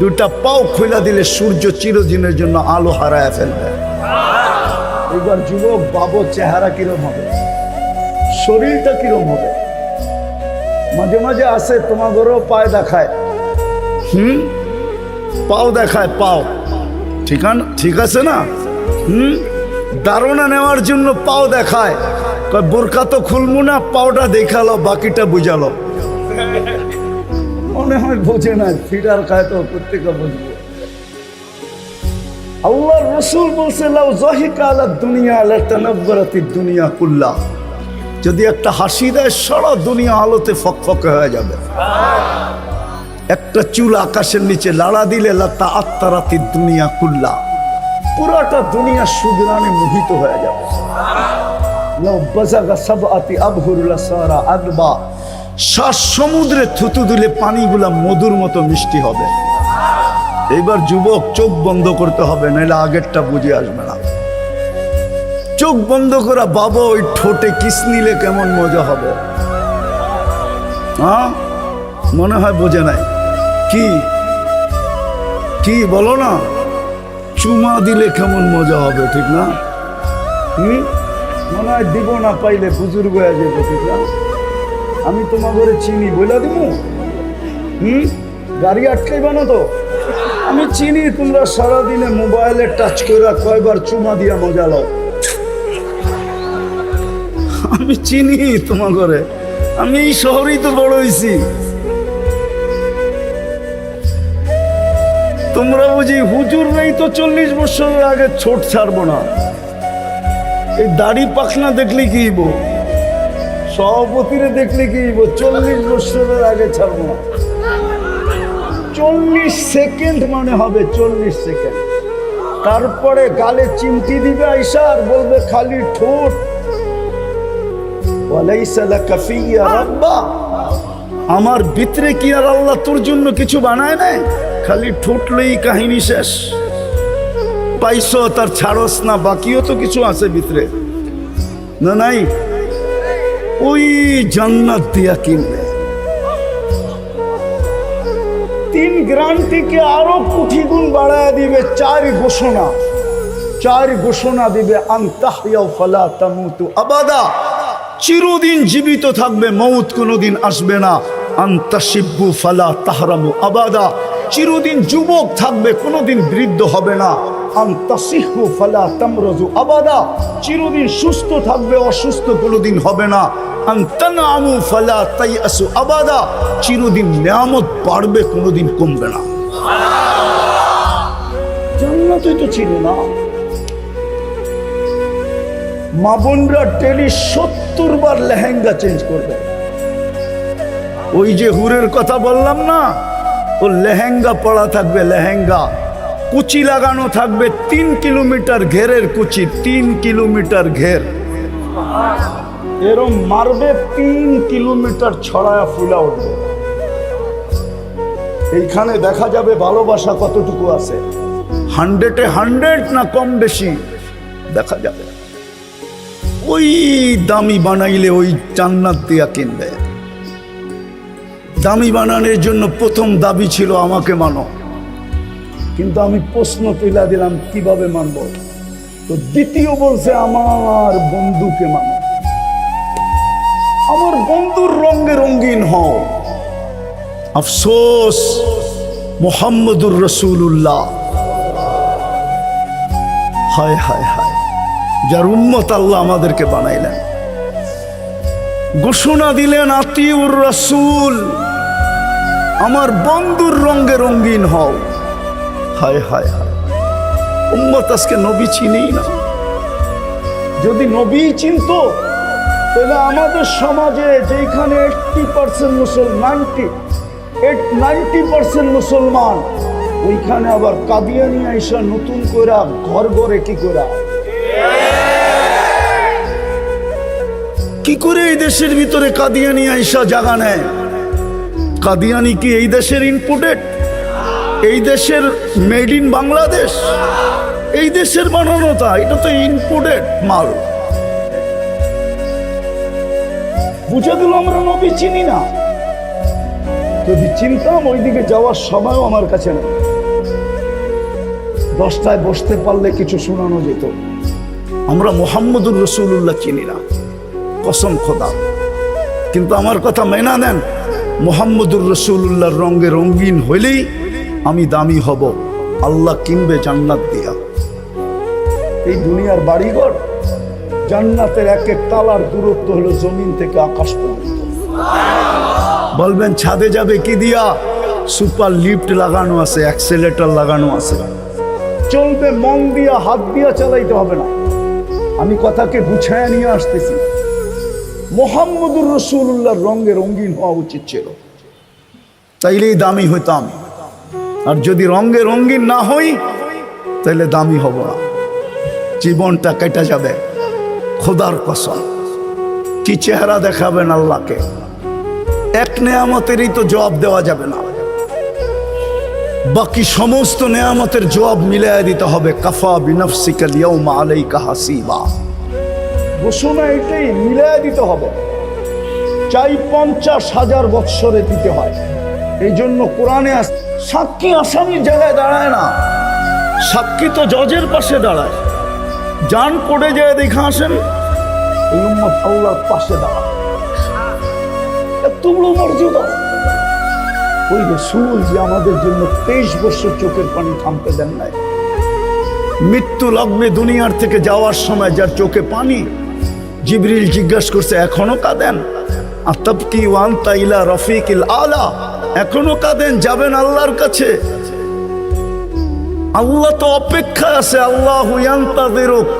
দুটা পাও খোলা দিলে সূর্য চিরদিনের জন্য আলো হারায় ফেলবে। এবার যুবক বাবু, চেহারা কিরম হবে, শরীরটা কিরম হবে? মাঝে মাঝে আসে তোমাদেরও পায়ে দেখায়, পাও দেখায়, পাও ঠিক আছে না? ধারণা নেওয়ার জন্য পাও দেখায়। বোরকা তো খুলবো না, পাওটা দেখালো, বাকিটা বুঝালো। মনে হয় বোঝে না, ফিডার খায় তো প্রত্যেকে বুঝবো। আল্লাহ রসুল বলছে, লাউ যাহিকা আলা দুনিয়া লাতানাব্বারাতিদ দুনিয়া কুল্লা। যদি একটা হাসি দেয়, সারা দুনিয়া আলোতে ফকফকে হয়ে যাবে। একটা চুল আকাশের নিচে লাড়া দিলে লাতাআত্তারাতিদ দুনিয়া কুল্লা। পুরাটা দুনিয়া সুদরানে মোহিত হয়ে যাবে। লাউ বাযাগা সাবআতি আবহুর লাসারা আদবা। 7 সমুদ্রে থুতু দিলে পানিগুলা মধুর মতো মিষ্টি হবে। এইবার যুবক চোখ বন্ধ করতে হবে, নাহলে আগেরটা বুঝে আসবে না। চোখ বন্ধ করা বাবা, ওই ঠোঁটে কিস নিলে কেমন মজা হবে। হ্যাঁ, মনে হয় বোঝে নাই। কি কি বলো না, চুমা দিলে কেমন মজা হবে, ঠিক না? মনে হয় দিব না পাইলে বুজুর্গ হয়ে যাবে, ঠিক না? আমি তোমার ঘরে চিনি বইলা দিব। গাড়ি আটকাইবা না তো? আমি চিনি তোমরা সারাদিনে মোবাইলে টাচ করে কয়বার চুমা দিয়া মজা লও। আমি চিনি তোমার ঘরে, আমি এই শহরেই তো বড় হয়েছি। তোমরা বুঝি হুজুর নেই তো 40 বছরের আগে ছোট ছাড়বো না। এই দাড়ি পাখনা দেখলে কি হইব, সভাপতিরে দেখলে কি হইব, 40 বছরের আগে ছাড়বো না। 40 সেকেন্ড মানে হবে, 40 সেকেন্ড। তারপরে গালে চিমটি দিবে আইসা আর বলবে খালি ঠোঁট। ওয়ালাইসা লাকা ফিয়া রাব্বা, আমার ভিতরে কি আর আল্লাহ তোর জন্য কিছু বানায় নাই? খালি ঠুটলেই কাহিনী শেষ। পাইছো তার ছাড়স না, বাকিও তো কিছু আছে ভিতরে, না নাই? ওই জান্নাত দিয়া কিনবে। 3 গ্রান্টিকে আরো কোটি গুণ বাড়ায় দিবে। 4 ঘোষণা দিবে, আনতাহইয়াও ফালা তামুতু আবাদা, চিরদিন জীবিত থাকবে, মউত কোনোদিন আসবে না। আনতাশিব্বু ফালা তাহরামু আবাদা, চিরদিন যুবক থাকবে, কোনোদিন বৃদ্ধ হবে না। আনতাসিহু ফালা তামরাজু আবাদা, চিরদিন সুস্থ থাকবে, অসুস্থ কোনোদিন হবে না। আনতানামু ফালা তাইয়াসু আবাদা, চিরদিন নিয়ামত বাড়বে, কোনোদিন কমবে না। জান্নাতই তো ছিল না। মা বোনরা ডেলি 70 বার লেহেঙ্গা চেঞ্জ করবে। ওই যে হুরের কথা বললাম না, ও লেহেঙ্গা পরা থাকবে, লেহেঙ্গা কুচি লাগানো থাকবে, 3 কিলোমিটার ঘেরের কুচি, 3 কিলোমিটার ঘের, এরম মারবে, 3 কিলোমিটার ছড়ায়া ফুলা উঠবে। এইখানে দেখা যাবে ভালোবাসা কতটুকু আছে, 100-এ 100 না কম বেশি দেখা যাবে। ওই দামি বানাইলে ওই জান্নাত দিয়া কিনবে। দামি বানানোর জন্য প্রথম দাবি ছিল আমাকে মানো, কিন্তু আমি প্রশ্ন তুলে দিলাম কিভাবে মানব? তো দ্বিতীয় বলছে আমার বন্ধুকে মানো, আমার বন্ধুর রঙে রঙিন হও। আফসোস, মুহাম্মদুর রাসূলুল্লাহ, হায় হায় হায়, যার উম্মত আল্লাহ আমাদেরকে বানাইলেন, ঘোষণা দিলেন আতিউর রাসূল, আমার বন্ধুর রঙে রঙিন হও। হায় হায় হায়, উম্মত আজকে নবী চিনেই না। যদি নবী চিনতো, তাহলে আমাদের সমাজে যেখানে 80% মুসলমান, 90% মুসলমান, ওইখানে আবার কাদিয়ানি আইসা নতুন করে ঘর ঘরে কি করে এই দেশের ভিতরে কাদিয়ানি আইসা জাগা নেয়? কাদিয়ানি কি এই দেশের ইনপুটেড? এই দেশের মেড ইন বাংলাদেশ? এই দেশের বানানো? তা এটা তো ইনপুটেড মাল। বুঝে দিল আমরা নবী চিনি না। যদি চিনতাম, ওইদিকে যাওয়ার সময়ও আমার কাছে নেই। 10টায় বসতে পারলে কিছু শোনানো যেত। আমরা মুহাম্মদুর রাসূলুল্লাহ চিনি না, কসম খোদা। কিন্তু আমার কথা মেনা নেন, মুহাম্মদুর রাসূলুল্লাহর রঙে রঙিন হইলেই আমি দামি হব। আল্লাহ কিনবে জান্নাত দিয়া। এই দুনিয়ার বাড়িঘর, জান্নাতের এক এক তালার দূরত্ব হলো জমিন থেকে আকাশ পর্যন্ত। বলবেন ছাদে যাবে কি দিয়া? সুপার লিফট লাগানো আছে, অ্যাক্সেলেটর লাগানো আছে, চলবে। মন দিয়া, হাত দিয়া চালাইতে হবে না। আমি কথাকে গুছায় নিয়ে আসতেছি। মুহাম্মদুর রাসূলুল্লাহর রঙে রঙিন হওয়া উচিত ছিল, তাইলেই দামি হইতাম। আর যদি রঙে রঙিন না হই, তাইলে দামি হব না, জীবনটা কেটে যাবে। খোদার কসম, কি চেহারা দেখাবেন আল্লাহকে? এক নেয়ামতেরই তো জবাব দেওয়া যাবে না। বাকি সমস্ত নেয়ামতের জবাব মিলিয়ে দিতে হবে। কাফা বিনফসিকা ইয়াউমা আলাইকা হাসিবা, ঘোষণা এটাই, মিলিয়ে দিতে হবে। চাই 50,000 বৎসরে দিতে হয়। এই জন্য কোরআনে সাক্ষী আসামির জায়গায় দাঁড়ায় না, সাক্ষী তো জজের পাশে দাঁড়ায়। জান পড়ে যায় দেখে আসেন, এই উম্মত আল্লাহর পাশে দাঁড়ায়। এত বড় মর্যাদা। ওই রাসূল যে আমাদের জন্য 23 বছর চোখের পানি থামতে দেন নাই, মৃত্যু লগ্নে দুনিয়ার থেকে যাওয়ার সময় যার চোখে পানি, জিবরিল জিজ্ঞাসা করছে এখনো কাঁদেন? আতাবকি ওয়া আনতা ইলা রফিকিল আলা, এখনো কাঁদেন? যাবেন আল্লাহর কাছে। আল্লাহ তো অপেক্ষায় আছে। আল্লাহু ইয়ান্তাযিরুক,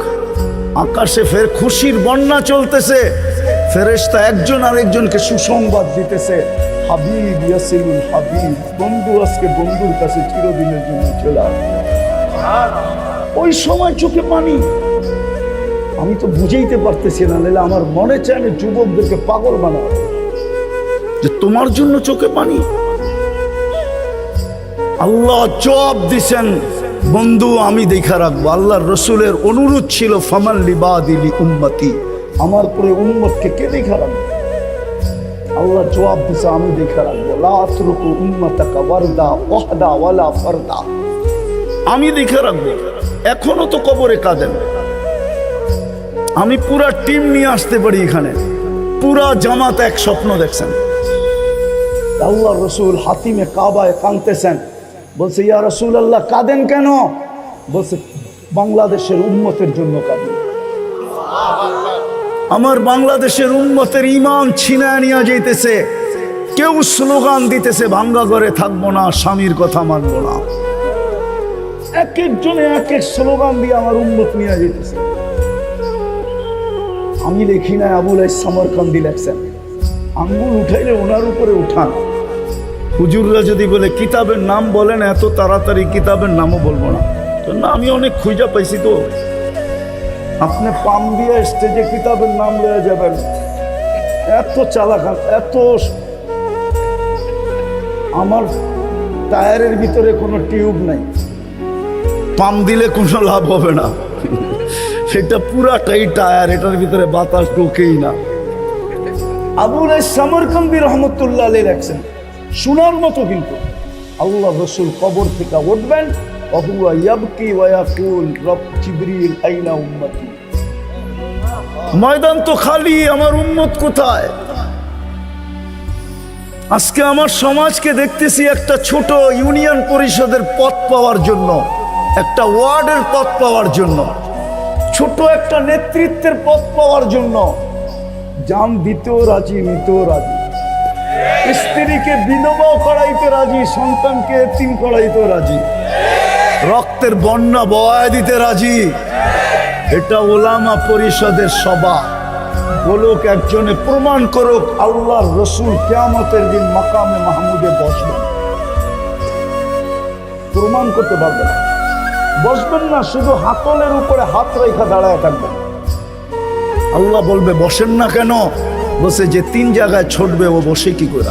আকাশে ফের খুশির বন্যা চলতেছে। ফেরেশতা একজন আরেকজনকে সুসংবাদ দিতেছে, হাবিব ইয়াসিলুল হাবিব, বন্ধু আজকে বন্ধুর কাছে চিরদিনের জন্য চলে আসবে। ওই সময় চোখে পানি। আমি তো বুঝাইতে পারতেছি না, নাহলে আমার মনে চায় আমি যুবকদেরকে পাগল বানাবো যে তোমার জন্য চোখে পানি। আল্লাহ জবাব দিছেন, বন্ধু আমি দেখা রাখবো। আল্লাহর রসুলের অনুরোধ ছিল, ফামান লিবাদিলি উম্মতি, আমার পরে উম্মতকে কে দেখা রাখবে? আল্লাহ জবাব দিছে, আমি দেখা রাখবো। লা আতরুকু উম্মাতাকা ওয়ারদা ওয়াহদা ওয়ালা ফারদা, আমি দেখা রাখবো। এখনো তো কবরে কাঁদেন। আমি পুরা টিম নিয়ে আসতে পারি এখানে, পুরা জামাত এক স্বপ্ন দেখছেন। আল্লাহ রসুল হাতিমে কাবায় কাঁদতেছেন, বলছে ইয়া রাসূলুল্লাহ কাঁদেন কেন? বলছে বাংলাদেশের উম্মতের জন্য কাঁদেন। আমার বাংলাদেশের উম্মতের ইমান ছিনায় নিয়ে যাইতেছে। কেউ স্লোগান দিতেছে, ভাঙ্গা ঘরে থাকবো না, স্বামীর কথা মানবো না। এক একজনে এক এক স্লোগান দিয়ে আমার উম্মত নিয়ে যাইতেছে। আমি লিখি না, আবুল সামরকান্দি লেখছেন। আঙ্গুল উঠাইলে ওনার উপরে উঠান। হুজুররা যদি বলে কিতাবের নাম বলেন, এত তাড়াতাড়ি কিতাবের নামও বলবো না। তো না, আমি অনেক খুঁজা পাইছি। তো আপনি পাম দিয়ে স্টেজে কিতাবের নাম লয়ে যাবেন, এত চালাকান, এত। আমার টায়ারের ভিতরে কোনো টিউব নাই, পাম দিলে কোনো লাভ হবে না। সেটা পুরাটাই টায়ার, এটার ভিতরে বাতাস ঢোকেই না। আবুল সামরকান্দি রহমতুল্লাহ আলাইহি লেখছেন, শোনার মতো। কিন্তু আল্লাহ রসুল কবর থেকে উঠবেন, ওয়া ইয়াবকি ওয়া ইয়াকুল রব জিবরিল আইনা উম্মতি, ময়দান তো খালি, আমার উম্মত কোথায়? আজকে আমার সমাজকে দেখতেছি একটা ছোট ইউনিয়ন পরিষদের পদ পাওয়ার জন্য, একটা ওয়ার্ডের পদ পাওয়ার জন্য, ছোট একটা নেতৃত্বের পদ পাওয়ার জন্য জান দিতেও রাজি, নিতেও রাজি। স্ত্রীকে বিধবা করাইতে রাজি, সন্তানকে এতিম করাইতে রাজি, রক্তের বন্যা বয়ায় দিতে রাজি। এটা ওলামা পরিষদের সভা। বলুক একজনে, প্রমাণ করুক আল্লাহর রসুল কিয়ামতের দিন মাকামে মাহমুদে বসবেন। প্রমাণ করতে পারবেন? বসবেন না, শুধু হাতলের উপরে হাত রেখা দাঁড়ায় থাকবেন। আল্লাহ বলবে বসেন না কেন? বসে যে 3 জায়গায় ছুটবে, ও বসে কি করে?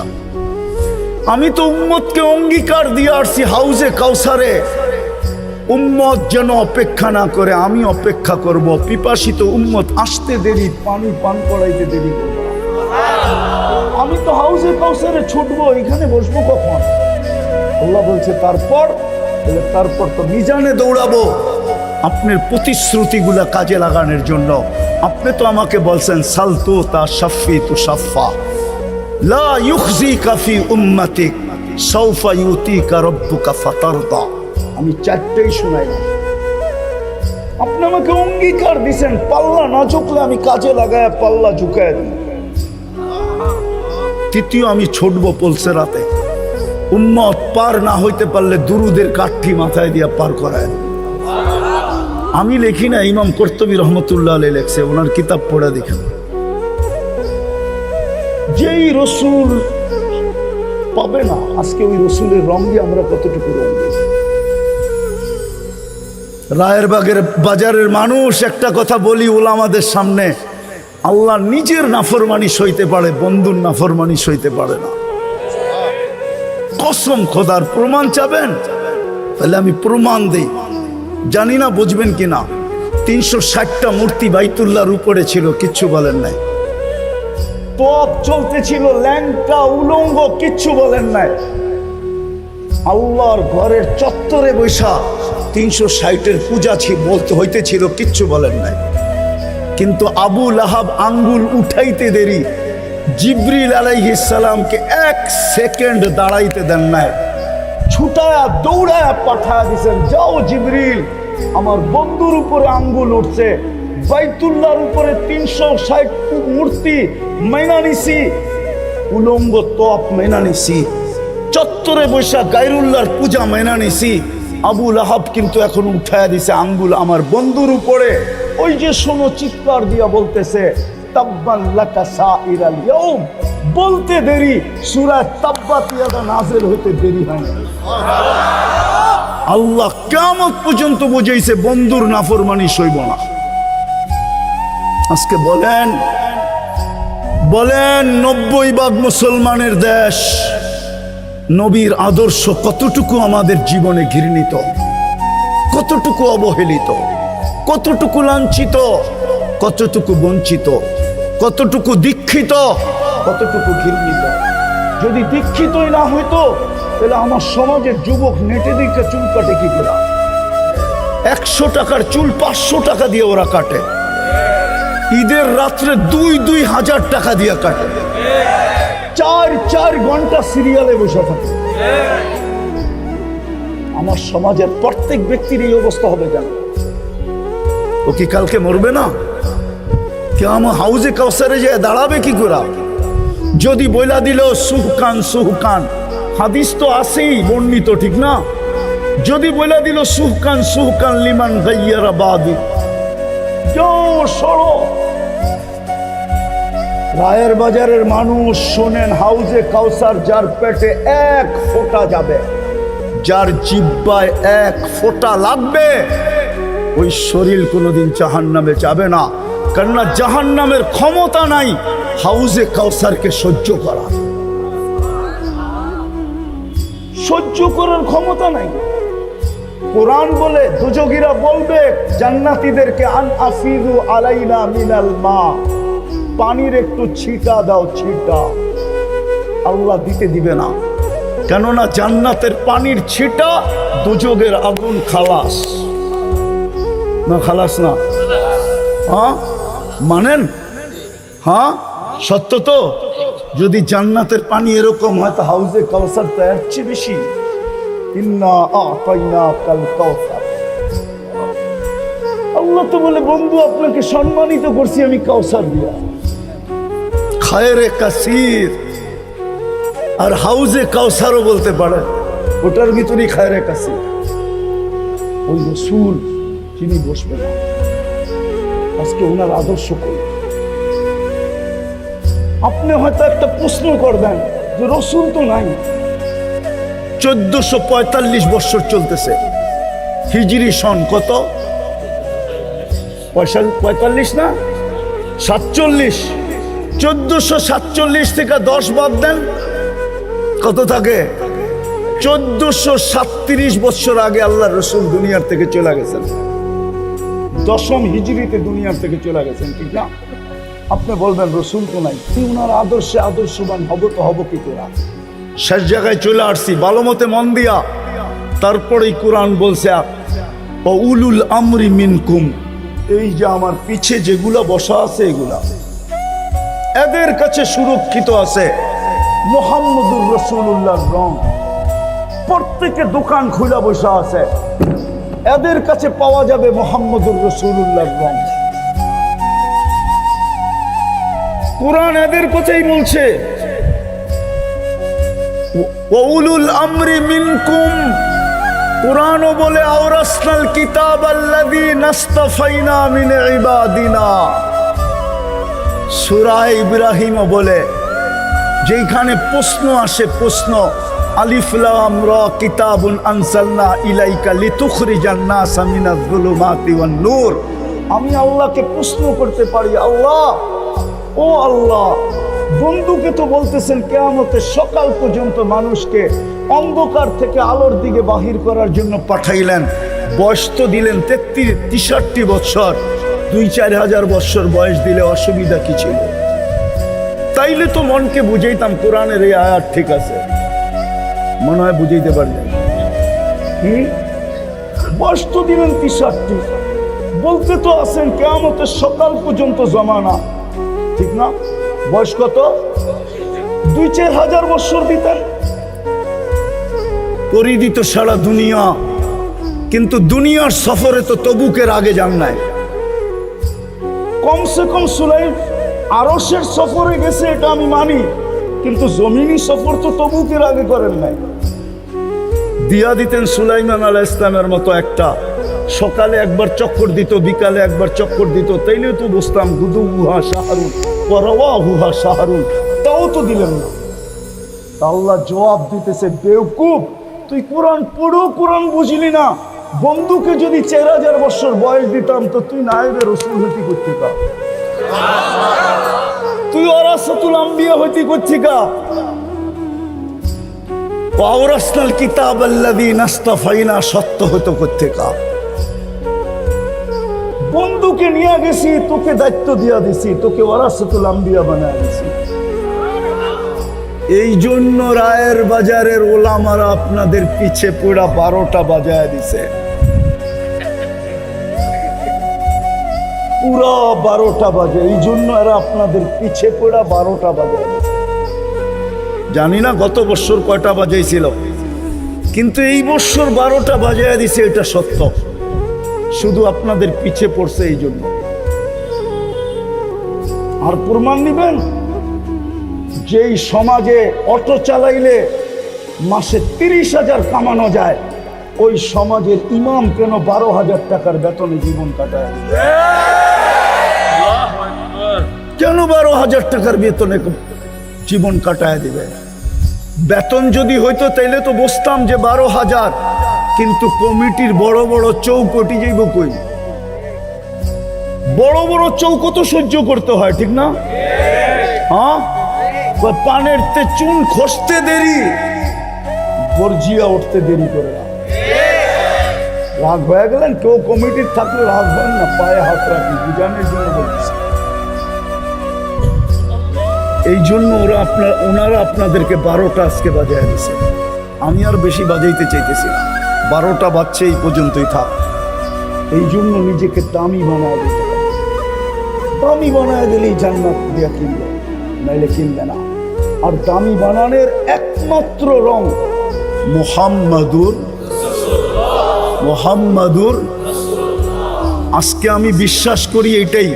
আমি তো উম্মতকে অঙ্গীকার দিয়ে আসছি হাউজে কাউসারে, উম্মত যেন অপেক্ষা না করে, আমি অপেক্ষা করব। পিপাসিত উম্মত আসতে দেরি, পানি পান করাইতে দেরি করব। আমি তো হাউজে কাউসারে ছুটবো, এখানে বসবো কখন? আল্লাহ বলছে তারপর তো মিজানে দৌড়াবো আপনার প্রতিশ্রুতিগুলা কাজে লাগানোর জন্য। আপনি তো আমাকে বলছেন সালতু তা শাফি তু শাফা লা ইউখজিকা ফি উম্মাতিক সাউফা ইউতিকা রাব্বুকা ফাতারদা। আমি 4টেই শোনাই না। আপনি আমাকে অঙ্গীকার দিছেন, পাল্লা না ঝুঁকলে আমি কাজে লাগায় পাল্লা ঝুঁকায় দিই। তৃতীয়, আমি ছুটবো পলসে রাতে। উম্মত পার না হইতে পারলে দুরুদের কাঠি মাথায় দিয়া পার করায়। আমি লিখি না, ইমাম কর্তুবী রহমতুল্লাহ আলাইহি লেখছে, ওনার কিতাব পড়ে দেখেন। যেই রসুল পাবে না আজকে, ওই রসুলের রং দিয়ে আমরা কতটুকু রং দিই। রায়েরবাগের বাজারের মানুষ, একটা কথা বলি ওলামাদের সামনে, আল্লাহ নিজের নাফরমানি সইতে পারে, বন্ধুর নাফরমানি সইতে পারে না। কসম খোদার, প্রমাণ চাবেন? তাহলে আমি প্রমাণ দিই, জানি না বুঝবেন কিনা। 360টা মূর্তি বাইতুল্লাহর উপরে ছিল, কিচ্ছু বলেন নাই। তপ চলতেছিল, ল্যাংটা উলঙ্গ, কিচ্ছু বলেন নাই। আল্লাহর ঘরের চত্বরে বৈশা 360-এর পূজা বলতে হইতেছিল, কিচ্ছু বলেন নাই। কিন্তু আবু লাহাব আঙ্গুল উঠাইতে দেরি, জিবরিল আলাইহিস সালামকে 1 সেকেন্ড দাঁড়াইতে দেন নাই, ছুটায়া দৌড়ায়া পাঠায়া দিছেন, যাও জিবরিল, আমার বন্ধুর উপরে আঙ্গুল উঠছে, বাইতুল্লাহর উপরে 360 মূর্তি মাইনা নিছি, উলঙ্গ তপ মাইনা নিছি, চত্বরে বৈশা গায়রুল্লাহর পূজা মাইনা নিছি। আবু লাহাব কিন্তু এখন উঠায়া দিছে আঙ্গুল আমার বন্ধুর উপরে। ওই যে শোনো, চিৎকার দিয়া বলতেছে তাব্বান লাকা সাইরাল ইয়াউম, বলতে দেরি, সূরা তাব্বাত ইয়াদা নাযিল হতে দেরি হয় না। আল্লাহ কিয়ামত পর্যন্ত বুঝাইছে বন্ধুর নাফরমানি সইব না। আজকে বলেন 90% মুসলমানের দেশ, নবীর আদর্শ কতটুকু আমাদের জীবনে ঘৃণিত, কতটুকু অবহেলিত, কতটুকু লাঞ্ছিত, কতটুকু বঞ্চিত, কতটুকু দীক্ষিত, কতটুকু ঘৃণিত। যদি দীক্ষিতই না হইতো তাহলে আমার সমাজের যুবক নেটে দিকে চুল কাটে কি করে? 100 টাকার চুল 500 টাকা দিয়ে ওরা কাটে, ঈদের রাত্রে 2-2 হাজার টাকা দিয়ে কাটে, 4 ঘন্টা সিরিয়ালে বসে থাকে। আমার সমাজের প্রত্যেক ব্যক্তির এই অবস্থা হবে কেন? ও কি কালকে মরবে না? কিয়ামত হাউজে কাউসারে যে দাঁড়াবে কি করে? যদি বইলা দিল সুহকান সুহকান, হাদিস তো আছেই বর্ণিত, ঠিক না? যদি বইলা দিল সুহকান সুহকান লিমান গাইয়ারা বাদি, সরো। রায়ের বাজারের মানুষ শোনেন, হাউজে কাউসার যার পেটে 1 ফোঁটা যাবে, যার জিহ্বায় 1 ফোঁটা লাগবে, ওই শরীর কোনোদিন জাহান্নামে যাবে না। কেননা জাহান্নামের ক্ষমতা নাই হাউজে কাউসারকে সহ্য করা, সহ্য করার ক্ষমতা নাই। কোরআন বলে, দুজগীরা বলবে জান্নাতীদেরকে, আন আফিদু আলাইনা মিনাল মা, পানির একটু ছিটা দাও, ছিটা। আল্লাহ দিতে দিবে না, কেননা জান্নাতের পানির ছিটা দুজগের আগুন খালাস না, খালাস না? হ্যাঁ মানেন? হ্যাঁ সত্য তো। যদি জান্নাতের পানি এরকম হয় তো হাউজে কাউসার তো এর চেয়ে বেশি। ইন্না আ'তাইনাকাল কাউসার, আল্লাহ তো বলে, বন্ধু আপনাকে সম্মানিত করছি আমি কাউসার দিয়া, খায়রে কাসির। আর হাউজে কাউসারও বলতে পারে, ওটার ভিতরেই খায়রে কাসির। ওই রাসূল যিনি বসবেন, আজকে ওনার আদর্শ করি। আপনি হয়তো একটা প্রশ্ন করবেন যে রাসূল তো নাই, 1445 বছর চলতেছে, হিজরি সন কত? 45 না 47? 1447 থেকে 10 বাদ দেন, কত থাকে? 1437 বছর আগে আল্লাহ রসুল দুনিয়ার থেকে চলে গেছেন, 10ম হিজরিতে দুনিয়ার থেকে চলে গেছেন, ঠিক না? আপনি বলবেন রসুল তো নাই, ওনার আদর্শে আদর্শবান হব তো হব কি করে? শেষ জায়গায় চলে আসছি, ভালো মতে মন দিয়া। তারপরেই কোরআন বলছে উলুল আমরি মিনকুম, এই যে আমার পিছে যেগুলা বসা আছে এগুলা এদের কাছে সুরক্ষিত আছে। মুহাম্মদুর রাসূলুল্লাহর রং, প্রত্যেকে দোকান খুলে বসা আছে, এদের কাছে পাওয়া যাবে মুহাম্মদুর রাসূলুল্লাহর রং। কোরআন এদের কথাই বলছে, উলুল আমরি মিনকুম। কোরআনও বলে আওরাসনাল কিতাব আল্লাযী নাসতাফাইনা মিন ইবাদিনা। সূরা ইব্রাহিমও বলে, যেখানে প্রশ্ন আসে, প্রশ্ন, আলিফ লাম রা কিতাবুন আনজালনা ইলাইকা লিতুখরিজান নাসা মিনাজ যুলুমাতি ওয়ান নূর। আমি আল্লাহকে প্রশ্ন করতে পারি, আল্লাহ, ও আল্লাহ, বন্ধুকে তো বলতেছেন কিয়ামতের সকাল পর্যন্ত মানুষকে অন্ধকার থেকে আলোর দিকে বাহির করার জন্য পাঠাইলেন। বয়স তো দিলেন 63 বছর, 2-4 হাজার বছর বয়স দিলে অসুবিধা কি ছিল? তাইলে তো মনকে বুঝাইতাম কোরআনের এই আয়াত ঠিক আছে, মনে হয় বুঝাইতে পারলেন। বয়স তো দিলেন 63, বলতে তো আছেন কিয়ামতের সকাল পর্যন্ত জমানা, ঠিক না? বয়স কত? 2-4 হাজার বছর দিতেন, করে দিত সারা দুনিয়া। কিন্তু দুনিয়ার সফরে তো তবুকের আগে যান নাই। কমসে কম সুলাইম আরশের সফরে গেছে, এটা আমি মানি, কিন্তু জমিনি সফর তো তবুকের আগে করেন নাই। দিয়া দিতেন সুলাইমান আলাইহিস সালামের মতো একটা, সকালে একবার চক্কর দিত, বিকালে একবার চক্কর দিত, তাইলে তো বুঝতাম গুদুহা শাহরুন ওয়ারাওয়াহুহা শাহরুন। তাও তো দিলেন না। আল্লাহ জবাব দিতেছে, বেওকুফ, তুই কোরআন পড়ো, কোরআন বুঝলি না। বন্ধুকে যদি 4 হাজার বছর বয়স দিতাম তো তুই নায়েবে রাসূল হইতে করতে কা, তুই ওয়ারাসাতুল আম্বিয়া হইতে করতে কা। ওয়ারাসনাল কিতাবাল্লাযীনা ইসতাফাইনা সত্য হতো করতে কা। বন্ধুকে নিয়ে গেছি, তোকে দায়িত্ব দিয়া দিছি, তোকে ওয়ারাসাতুল আম্বিয়া বানায় দিছি। এই জন্য রায়ের বাজারের ওলামারা আপনাদের পিছে পুরা 12টা বাজায় দিছে, পুরা 12টা বাজে। এই জন্য এরা আপনাদের পিছে পুরা 12টা বাজায় দিছে। জানি না গত বছর কয়টা বাজাইছিল, কিন্তু এই বছর 12টা বাজায় দিছে, এটা সত্য। শুধু আপনাদের পিছে পড়ছে এই জন্য। আর প্রমাণ নিবেন, যেই সমাজে অটো চালাইলে মাসে 30,000 কামানো যায়, ওই সমাজের ইমাম কেন 12,000 টাকার বেতনে জীবন কাটায়? কেন 12,000 টাকার বেতনে জীবন কাটায় দিবে? বেতন যদি হইতো তাইলে তো বুঝতাম যে 12,000, কিন্তু কমিটির বড় বড় চৌকটি যাইব কই? বড় বড় চৌকো তো সহ্য করতে হয়, ঠিক না? হ্যাঁ, পানের তে চুন খসতে দেরি, গর্জিয়া উঠতে দেরি করে না। রাগ হয়ে গেলেন? কেউ কমিটির থাকলে রাগ হন না, পায়ে হাত রাখি, বুঝানোর জন্য বলতেছে। এই জন্য ওনারা আপনাদেরকে 12টা আজকে বাজায় দিছে। আমি আর বেশি বাজাইতে চাইতেছি না, 12টা বাজছে, এই পর্যন্তই থাক। এই জন্য নিজেকে দামি বানায় দিতে হবে। দামি বানায় দিলেই জান্নাত দিয়া কিনবে, নাইলে কিনবে না। আর দামি বানানোর একমাত্র রং মুহাম্মাদুর। আজকে আমি বিশ্বাস করি এটাই,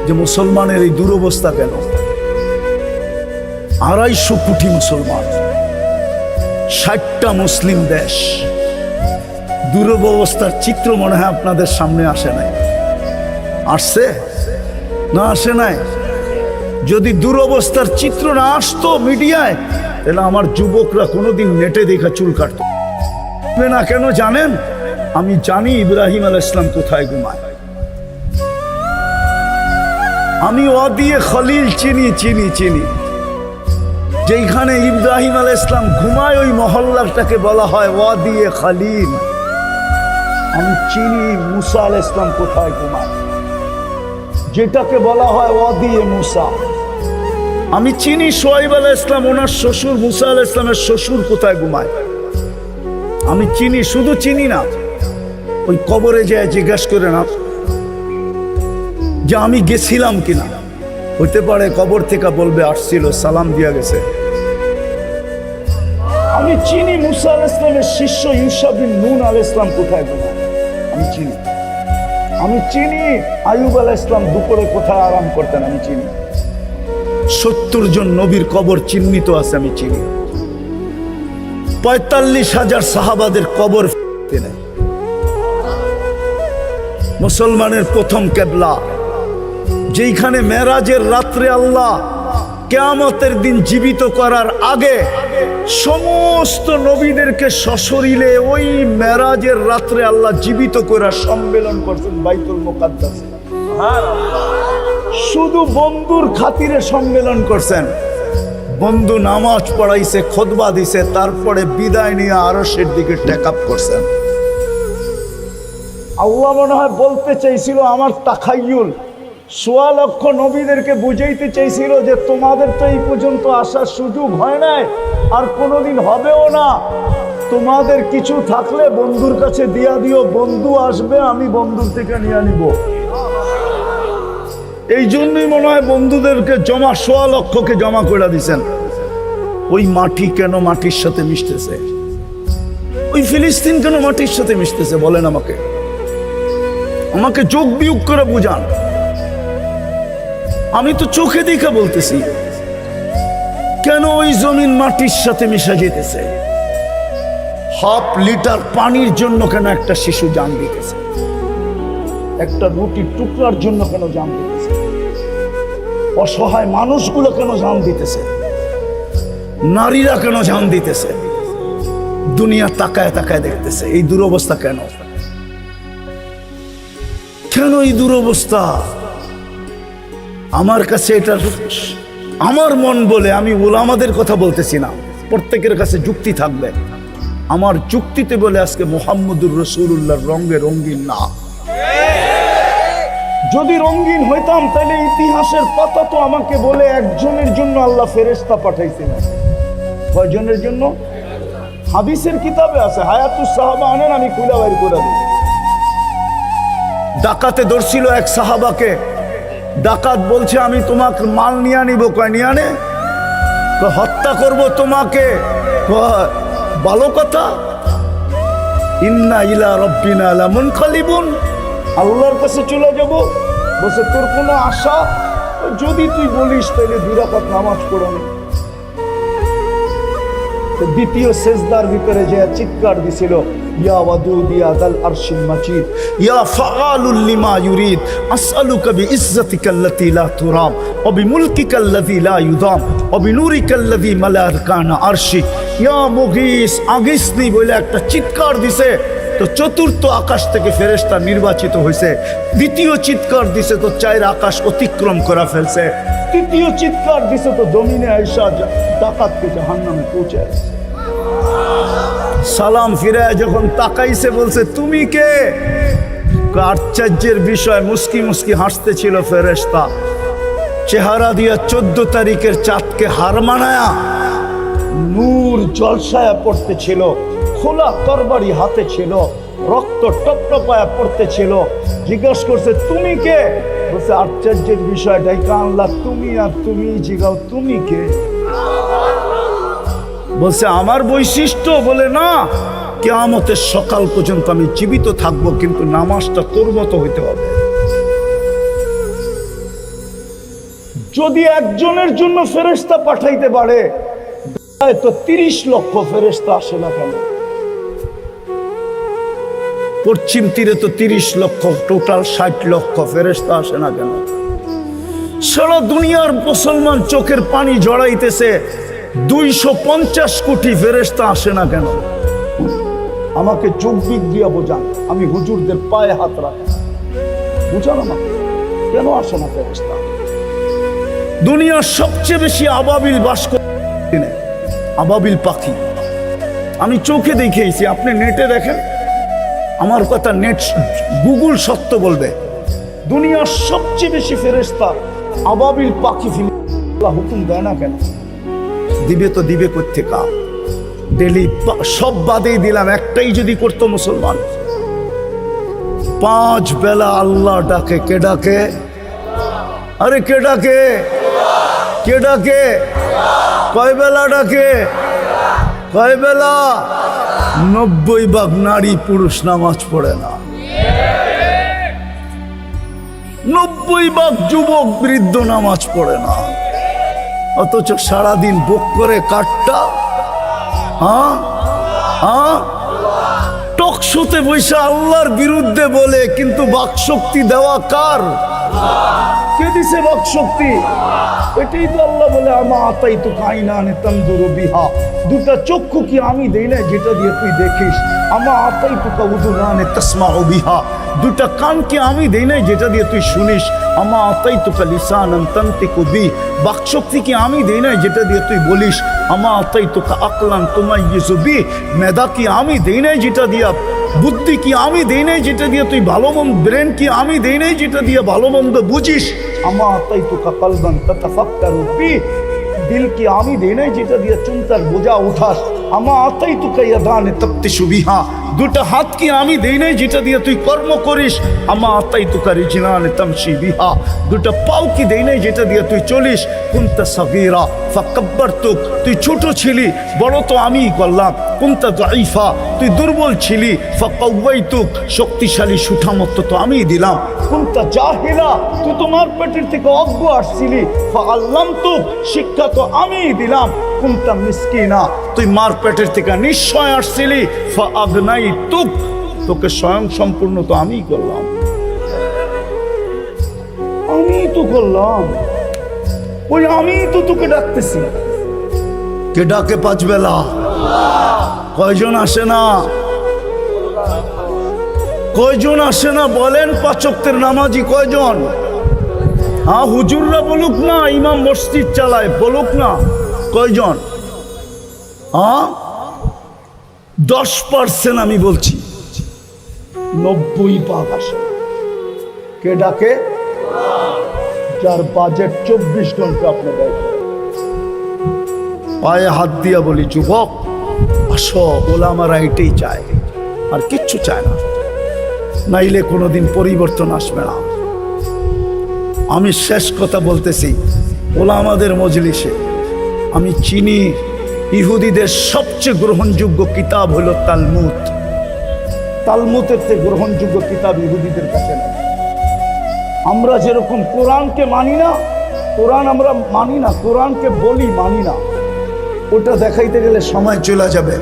যে মুসলমানের এই দুরবস্থা কেন। 250 কোটি মুসলমান, 60টা মুসলিম দেশ, দুরবস্থার চিত্র মনে হয় আপনাদের সামনে আসে নাই। আসছে না আসে নাই? যদি দুরবস্থার চিত্র না আসতো মিডিয়ায়, তাহলে আমার যুবকরা কোনোদিন নেটে দেখা চুল কাটত না। কেন জানেন? আমি জানি ইব্রাহিম আলাইহিস সালাম কোথায় ঘুমায়। আমি ওয়াদিয়ে খলিল চিনি। যেখানে ইব্রাহিম আলাইহিস সালাম ঘুমায়, ওই মহল্লাটাকে বলা হয় ওয়াদিয়ে খলিল। আমি চিনি মুসা আলাইহিস সালাম কোথায় ঘুমায়, যেটাকে বলা হয় ওয়াদিয়ে মুসা। আমি চিনি শুআয়ব আলাইহিস সালাম, ওনার শ্বশুর মুসা আলাইহিস সালামের শ্বশুর কোথায় ঘুমায়। আমি চিনি, শুধু চিনি না, ওই কবরে যায় জিজ্ঞেস করে না যে আমি গেছিলাম কিনা। হইতে পারে কবর থেকে বলবে আসছিল, সালাম দিয়া গেছে। আমি চিনি মুসা আলাইহিস সালামের শিষ্য ইউশা বিন নুন আলাইহিস সালাম কোথায় ঘুমায়। আমি চিনি আইয়ুব আলাইহিস সালাম দুপুরে কোথায় আরাম করতেন। আমি চিনি 70 জন নবীর কবর চিহ্নিত আছে। আমি চিনি 45,000 সাহাবাদের কবর নেই। মুসলমানের প্রথম কেবলা, যেখানে মেরাজের রাত্রে আল্লাহ কিয়ামতের দিন জীবিত করার আগে সমস্ত নবীদেরকে সশরীরে ওই মেরাজের রাত্রে আল্লাহ জীবিত করার সম্মেলন করছেন বাইতুল মুকাদ্দাসে। শুধু বন্ধুর খাতিরে সম্মেলন করছেন। বন্ধু নামাজ পড়াইছে, খুতবা দিছে, তারপরে বিদায় নিয়ে আরশের দিকে টেক আপ করছেন। আল্লাহ মনে হয় বলতে চাইছিল, আমার তাখাইয়ুল ১৬ লক্ষ নবীদেরকে বুঝাইতে চাইছিল যে তোমাদের তো এই পর্যন্ত আসার সুযোগ হয় নাই, আর কোনোদিন হবেও না। তোমাদের কিছু থাকলে বন্ধুর কাছে দিয়া দিও, বন্ধু আসবে, আমি বন্ধুর থেকে নিয়ে নিব। এই জন্যই মনে হয় বন্ধুদেরকে জমা ১৬ লক্ষকে জমা করে দিছেন। ওই মাটি কেন মাটির সাথে মিশতেছে? ওই ফিলিস্তিন কেন মাটির সাথে মিশতেছে বলেন আমাকে, আমাকে যোগ বিয়োগ করে বুঝান। আমি তো চোখে দেখে বলতেছি, কেন ওই জমিন মাটির সাথে মিশা যেতেছে? 1/2 লিটার পানির জন্য কেন একটা শিশু জান দিতেছে? একটা রুটির টুকরার জন্য কেন জান দিতেছে? অসহায় মানুষগুলো কেন জান দিতেছে? নারীরা কেন জান দিতেছে? দুনিয়া তাকায় তাকায় দেখতেছে। এই দুরবস্থা কেন? কেন এই দুরবস্থা? আমার কাছে এটা আমার মন বলে, আমি ওলামাদের কথা বলতেছি না, প্রত্যেকের কাছে যুক্তি থাকবে। আমার যুক্তিতে বলে আজকে মুহাম্মদুর রাসূলুল্লাহর রঙে রঙিন না। যদি রঙিন হইতাম তাহলে ইতিহাসের পাতা তো আমাকে বলে একজনের জন্য আল্লাহ ফেরেশতা পাঠাইছেন। কয়জনের জন্য? হাদিসের কিতাবে আছে, হায়াতুস সাহাবা আনেন, আমি খুলে বাইর করে দিই। ডাকাতে ধরছিল এক সাহাবাকে। ডাকাত বলছে, আমি তোমাকে মাল নিয়ে নিব। কয় নিয়ে আনে? হত্যা করব তোমাকে। ভালো কথা। ইন্না ইলা রাব্বিনা লামুনকালিবুন, আল্লাহর কাছে চলে যাব। বলছে তোর কোনো আশা? যদি তুই বলিস তাহলে 2 রাকাত নামাজ পড়ানো। দ্বিতীয় সেজদার ভিতরে যে চিৎকার দিছিল, ইয়া ওয়াদুদ ইয়া যাল আরশিল মাজিদ ইয়া ফাআলুল লিমা ইউরিদ আসআলুকা বিইজ্জাতিকাল্লাতী লা তুরাম ওয়া বিমুলকিকাল্লাযী লা ইউদাম ওয়া বিনুরিকাল্লাযী মালা আরকানা আরশি ইয়া মুগীস, আগিসনি বলে একটা চিৎকার দিছে। তো চতুর্থ আকাশ থেকে ফেরেশতা নির্বাচিত হয়েছে। দ্বিতীয় চিৎকার দিছে তো 4 আকাশ অতিক্রম করা ফেলছে। তৃতীয় চিৎকার দিছে তো জমিনে আয়েশা ডাকাতকে জাহান্নামে পৌঁছায়। সালাম ফিরায় যখন তাকাইছে বলছে, তুমি কে? আশ্চর্যের বিষয়, মুস্কি মুস্কি হাসতে ছিল ফেরেশতা। চেহারা দিয়া 14 তারিখের চাঁদকে হার মানায়া নূর জলসায়া পড়তে ছিল। খোলা তরবারি হাতে ছিল, রক্ত টপটপায়া পড়তে ছিল। জিজ্ঞাসা করছে, তুমি কে? বলছে, আশ্চর্যের বিষয়, ডাইকা আল্লাহ তুমি, আর তুমি জিগাও তুমি কে? বলছে, আমার বৈশিষ্ট্য? বলে না, কিয়ামতের সকাল পর্যন্ত আমি জীবিত থাকবো, কিন্তু নামাজটা তোর মতো হইতে হবে। যদি একজনের জন্য ফেরেশতা পাঠাইতে পারে তো 30 লক্ষ ফেরেশতা আসে না কেন? পশ্চিম তীরে তো 30 লক্ষ, টোটাল 60 লক্ষ ফেরেশতা আসে না কেন? সারা দুনিয়ার মুসলমান চোখের পানি জড়াইতেছে, 250 কোটি ফেরেশতা আসে না কেন? আমাকে চোখ দিক দিয়া বোঝান, আমি হুজুরদের পায়ে হাত রাখি, বুঝান আমাকে কেন আসে না ফেরেশতা? দুনিয়ার সবচেয়ে বেশি আবাবিল বাস করে, আবাবিল পাখি। আমি চোখে দেখেছি, আপনি নেটে দেখেন, আমার কথা নেট গুগল সত্য বলবে। দুনিয়ার সবচেয়ে বেশি ফেরেশতা আবাবিল পাখি। আল্লাহ হুকুম দেয় না কেন? দিবে তো দিবে কোত্থেকা? ডেলি সব বাদেই দিলাম, একটাই যদি করতো মুসলমান, 5 বেলা আল্লাহ ডাকে। কে ডাকে? আরে কে ডাকে? কে ডাকে? কয় বেলা ডাকে? কয় বেলা? 90% নারী পুরুষ নামাজ পড়ে না। 90% যুবক বৃদ্ধ নামাজ পড়ে না। অথচ সারাদিন বুক করে কাটটা, টক শোতে বসে আল্লাহর বিরুদ্ধে বলে, কিন্তু বাকশক্তি দেওয়া কার? কে দিছে বাকশক্তি? এটাই তো আল্লাহ বলে, আমা আতাইতু কাইনানে তানজুরু বিহা, 2টা চক্ষু কি আমি দেই না যেটা দিয়ে তুই দেখিস? আমা আতাইতু কাউদুনানে তাসমাউ বিহা, দুটা কানকে আমি দেই নাই যেটা দিয়ে তুই শুনিস, আমা আতাইতুকা লিসানান তানতিকু বি, বাকশক্তি কি আমি দেই নাই যেটা দিয়ে তুই বলিস, আমা আতাইতুকা আকলান তুমাইয়িজু বি, মেধা কি আমি দেই নাই যেটা দিয়া, বুদ্ধি কি আমি দেই নাই যেটা দিয়ে তুই ভালো মন্দ, ব্রেন কি আমি দেই নাই যেটা দিয়ে ভালো মন্দ বুঝিস, আমা আতাইতুকা কলবান তাতাফাক্কারু বি, দিল কি আমি দেই নাই যেটা দিয়ে চিন্তার বোঝা উঠাস, আমা আতাইতুকা ইয়াদানে তাবতিশু বিহা, দুটা হাত কি আমি দেই নাই যেটা দিয়ে তুই কর্ম করিস, আমা আতাইতুকা রিজলানে তামশি বিহা, দুটা পাও কি দেই নাই যেটা দিয়ে তুই চলিস, কুনতা সাগীরা ফাকাব্বারতুক, তুই ছোট ছিলি বড় তো আমিই করলাম, কুনতা দাঈফা, তুই দুর্বল ছিলি ফাকাওয়াইতুক, শক্তিশালী সুঠামত্ব তো আমিই দিলাম, কুনতা জাহিলা, তুই তোমার পেটের থেকে অজ্ঞ আসছিলি ফাআল্লামতুক, শিক্ষা তো আমিই দিলাম, কুনতা মিসকিনা, তুই মার পেটের থেকে নিশ্চয় আসছিলি ফাআগনাইতুক, তোকে স্বয়ং সম্পূর্ণ তো আমিই করলাম, আমি তো করলাম, ওই আমি তো তোকে ডাকতেছি, কে ডাকে পাঁচ বেলা? কয়জন আসে না? কয়জন আসে না বলেন? পাঁচ ওয়াক্তের নামাজি কয়জন? হ্যাঁ, হুজুররা বলুক না, ইমাম মসজিদ চালায় বলুক না, কয়জন? হ্যাঁ, 10% আমি বলছি, 90% আসে। কে ডাকে? যার বাজেট 24 ঘন্টা আপনি দেয়। পায়ে হাত দিয়া বলি, যুবক আসো, ওলামারা এটাই চায়, আর কিচ্ছু চায় না, নাইলে কোনোদিন পরিবর্তন আসবে না। আমি শেষ কথা বলতেছি, ওলামাদের মজলিসে আমি চিনি ইহুদিদের সবচেয়ে গ্রহণযোগ্য কিতাব হলো তালমুদ। তালমুদের থেকে গ্রহণযোগ্য কিতাব ইহুদিদের কাছে নেই। আমরা যেরকম কোরআনকে মানি না, কোরআন আমরা মানি না, কোরআনকে বলি মানি না, ওটা দেখাইতে গেলে সময় চলে যাবে।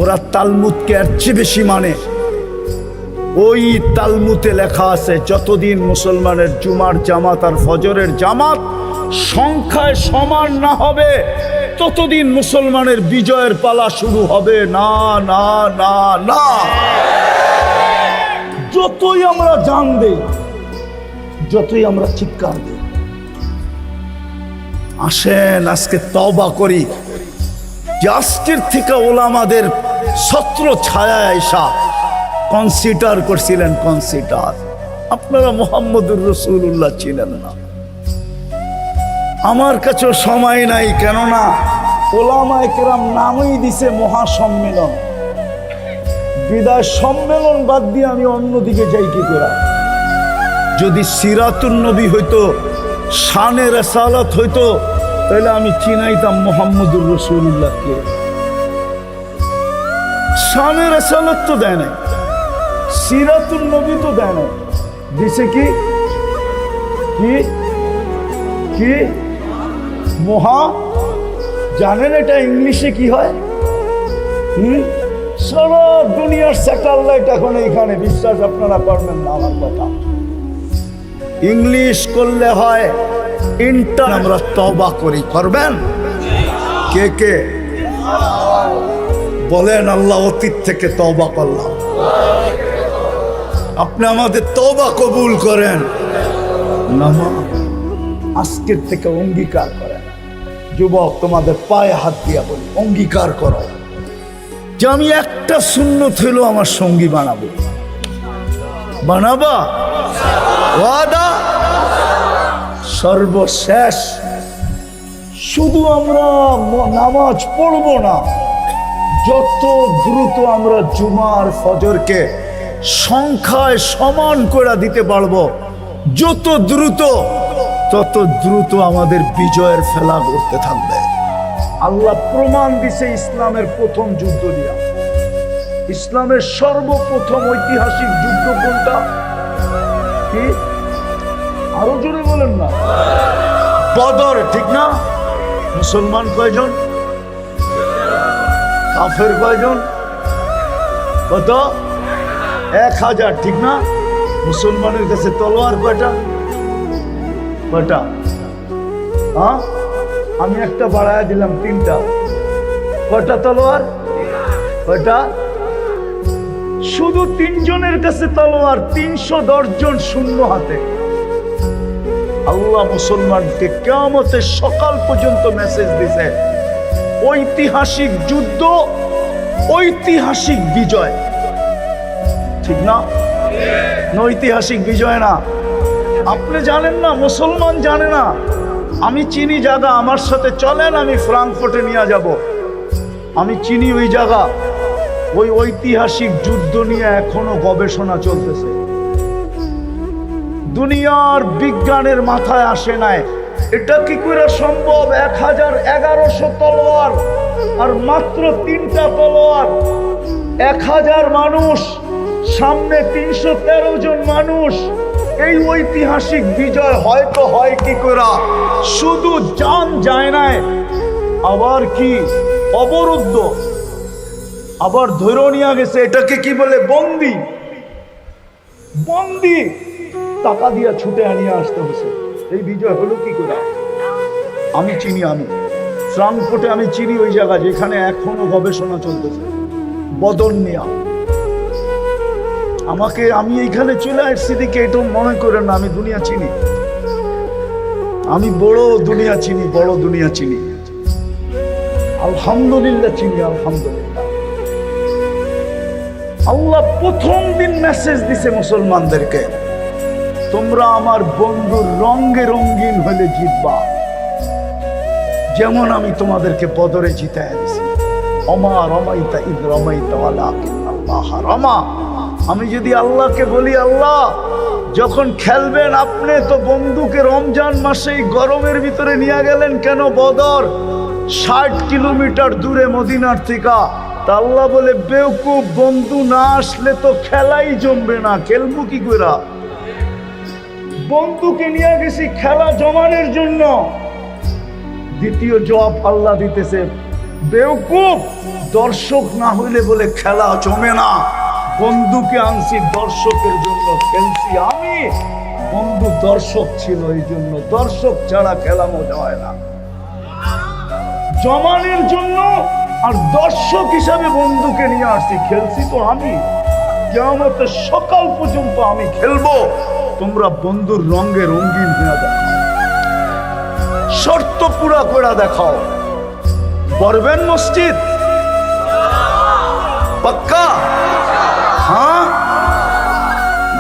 ওরা তালমুদকে এর চেয়ে বেশি মানে। ওই তালমুদে লেখা আছে, যতদিন মুসলমানের জুমার জামাত আর ফজরের জামাত সংখ্যায় সমান না হবে, ততদিন মুসলমানের বিজয়ের পালা শুরু হবে না, না, না, না। যতই আমরা জান দেই, যতই আমরা চিৎকার দিই, আসেন আজকে তওবা করি যে আজকের থেকে ওলামাদের ছত্র ছায়ায় আইসা কনসিডার করছিলেন, কনসিডার আপনারা মুহাম্মদুর রাসূলুল্লাহ ছিলেন না। আমার কাছেও সময় নাই, কেননা ওলামায়ে কেরাম নামই দিছে মহাসম্মেলন। বিদায় সম্মেলন বাদ দিয়ে আমি অন্যদিকে যাই কি করে? যদি সিরাতুন নবী হইতো, শানে রিসালাত হইতো, তাহলে আমি চিনাইতাম মুহাম্মদুর রাসূলুল্লাহকে। শানে রিসালাত তো দেয় নাই, সিরাতুন নবী তো দেয় নাই, দিছে কি কি কি মহা, জানেন এটা ইংলিশে কি হয়? সারা দুনিয়ার স্যাটেলাইট এখন এইখানে, বিশ্বাস আপনারা করবেন না আমার কথা। ইংলিশ করলে হয় ইন্টার। আমরা তওবা করি, করবেন? কে কে বলেন আল্লাহ অতীত থেকে তওবা করলাম, আপনি আমাদের তওবা কবুল করেন। আজকের থেকে অঙ্গীকার করেন। যুবক, তোমাদের পায়ে হাত দিয়া বলি, অঙ্গীকার করো যে আমি একটা সুন্নত হইল আমার সঙ্গী বানাবো। বানাবা? ওয়াদা? সর্বশেষ শুধু আমরা নামাজ পড়বো না, যত দ্রুত আমরা জুমার ফজরকে সংখ্যায় সমান করে দিতে পারবো, যত দ্রুত তত দ্রুত আমাদের বিজয়ের ফেলা করতে থাকবে। আল্লাহ প্রমাণ দিছে ইসলামের প্রথম যুদ্ধ দিয়া। ইসলামের সর্বপ্রথম ঐতিহাসিক যুদ্ধ কোনটা? কি? আরো জোরে বলেন না। বদর, ঠিক না? মুসলমান কয়জন? কাফের কয়জন? কত? 1000, ঠিক না? মুসলমানের কাছে তলোয়ার কয়টা? কয়টা? হ্যাঁ, আমি একটা বাড়ায় দিলাম, 3টা। কয়টা তলোয়ার? কয়টা? শুধু 3 জনের কাছে তলোয়ার, 310 জন শূন্য হাতে। আল্লাহ মুসলমানকে কিয়ামতের সকাল পর্যন্ত মেসেজ দিছে, ঐতিহাসিক যুদ্ধ, ঐতিহাসিক বিজয়। ঠিক না? ঐতিহাসিক বিজয় না? আপনি জানেন না, মুসলমান জানে না। আমি চিনি জায়গা, আমার সাথে চলেন, আমি ফ্রাঙ্কফুর্টে নিয়ে যাব। আমি চিনি ওই জায়গা। ওই ঐতিহাসিক যুদ্ধ নিয়ে এখনো গবেষণা চলতেছে। দুনিয়ার বিজ্ঞানের মাথায় আসে নাই এটা কি করে সম্ভব। 1100 তলোয়ার আর মাত্র 3টা তলোয়ার, 1000 মানুষ, সামনে 313 জন মানুষ। এই ঐতিহাসিক বিজয় হয়তো হয় কি করে? শুধু জান যায় নাই, আবার কি অবরুদ্ধ, আবার ধরে নিয়ে গেছে। এটাকে কি বলে? বন্দি। বন্দি টাকা দিয়া ছুটে আনিয়ে আসতে হয়েছে। এই বিজয় হলো কি করে? আমি চিনি, আমি ফ্রাঙ্কফুর্টে আমি চিনি ওই জায়গা যেখানে এখনো গবেষণা চলতেছে বদর নিয়া। আমি এইখানে চলে আসছি দিকে এটা মনে করেন না, আমি দুনিয়া চিনি। আমি বড় দুনিয়া চিনি, বড় দুনিয়া চিনি। আলহামদুলিল্লাহ চিনি, আলহামদুলিল্লাহ। আল্লাহ প্রথম দিন মেসেজ দিছে মুসলমানদেরকে, তোমরা আমার বন্ধুর রঙে রঙিন হলে জিতবা, যেমন আমি তোমাদেরকে বদরে জিতায় দিছি। অমা রমাইতা ইদ রমাইতা ওয়ালাকিন্নাল্লাহ রমা। আমি যদি আল্লাহকে বলি, আল্লাহ যখন খেলবেন আপনি তো বন্ধুকে রমজান মাসেই গরমের ভিতরে নিয়ে গেলেন কেন বদর, 60 কিলোমিটার দূরে মদিনার থেকে। তা আল্লাহ বলে, বেওকুফ, বন্ধু না আসলে তো খেলাই জমবে না, খেলবো কি করে? বন্ধুকে নিয়ে গেছি খেলা জমানোর জন্য। দ্বিতীয় জবাব আল্লাহ দিতেছে, বেওকুফ, দর্শক না হইলে বলে খেলা জমে না। বন্ধুকে আনছি দর্শকের জন্য, খেলছি আমি। বন্ধু দর্শক ছিল, এই জন্য। দর্শক ছাড়া খেলা মজা হয় না। জমানের জন্য আর দর্শক হিসাবে বন্ধুকে নিয়ে আসছি, খেলছি তো আমি। কিয়ামতের সকাল পর্যন্ত আমি খেলবো, তোমরা বন্ধুর রঙে রঙিন হয়ে দেখাও, শর্ত পুরা করে দেখাও। পড়বেন মসজিদ? পাক্কা? হ্যাঁ।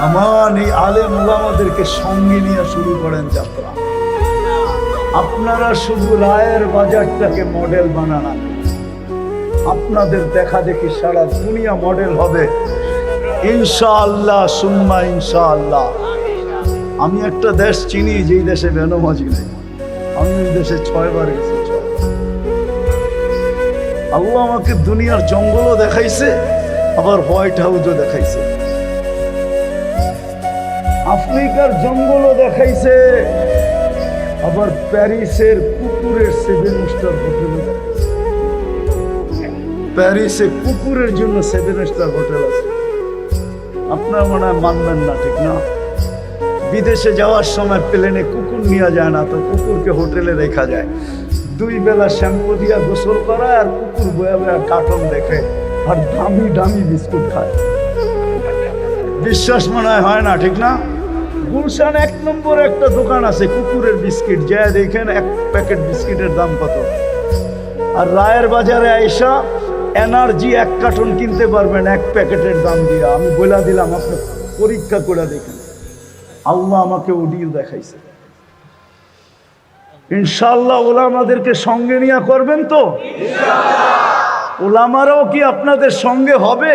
আমার এই আলেম ওলামাদেরকে সঙ্গে নিয়ে শুরু করেন যাত্রা। আপনারা শুধু রায়ের বাজারটাকে মডেল বানান, আপনাদের দেখা দেখি সারা দুনিয়া মডেল হবে ইনশাআল্লাহ, সুম্মা ইনশাআল্লাহ। আমি একটা দেশ চিনি যেই দেশে বেনামাজি নেই। আমি ওই দেশে 6 বার গেছি। আল্লাহ আমাকে দুনিয়ার জঙ্গলও দেখাইছে, আবার হোয়াইট হাউসও দেখাইছে, আফ্রিকার জঙ্গলও দেখাইছে, আবার প্যারিসের কুকুরের 7 স্টার হোটেলও দেখাইছে। প্যারিসে কুকুরের জন্য 7 স্টার হোটেল আছে। আপনার মনে হয় মানবেন না, ঠিক না? বিদেশে যাওয়ার সময় প্লেনে কুকুর নিয়ে যায় না, তো কুকুরকে হোটেলে রেখা যায়। 2 বেলা শ্যাম্পু দিয়া গোসল করা, আর কুকুর বয়া বয়া কার্টুন দেখে আর দামি দামি বিস্কুট খায়। বিশ্বাস মনে হয় না, ঠিক না? গুলশান 1 নম্বরে একটা দোকান আছে কুকুরের বিস্কিট, যা দেখেন 1 প্যাকেট বিস্কিটের দাম কত। আর রায়ের বাজারে আইসা এনার্জি 1 কার্টুন কিনতে পারবেন 1 প্যাকেটের দাম দিয়ে। আমি বলে দিলাম, আপনি পরীক্ষা করে দেখেন। আল্লাহ আমাকে অডিও দেখাইছে। ইনশাআল্লাহ ওলামাদেরকে সঙ্গে নিয়ে করবেন তো? ওলামারাও কি আপনাদের সঙ্গে হবে?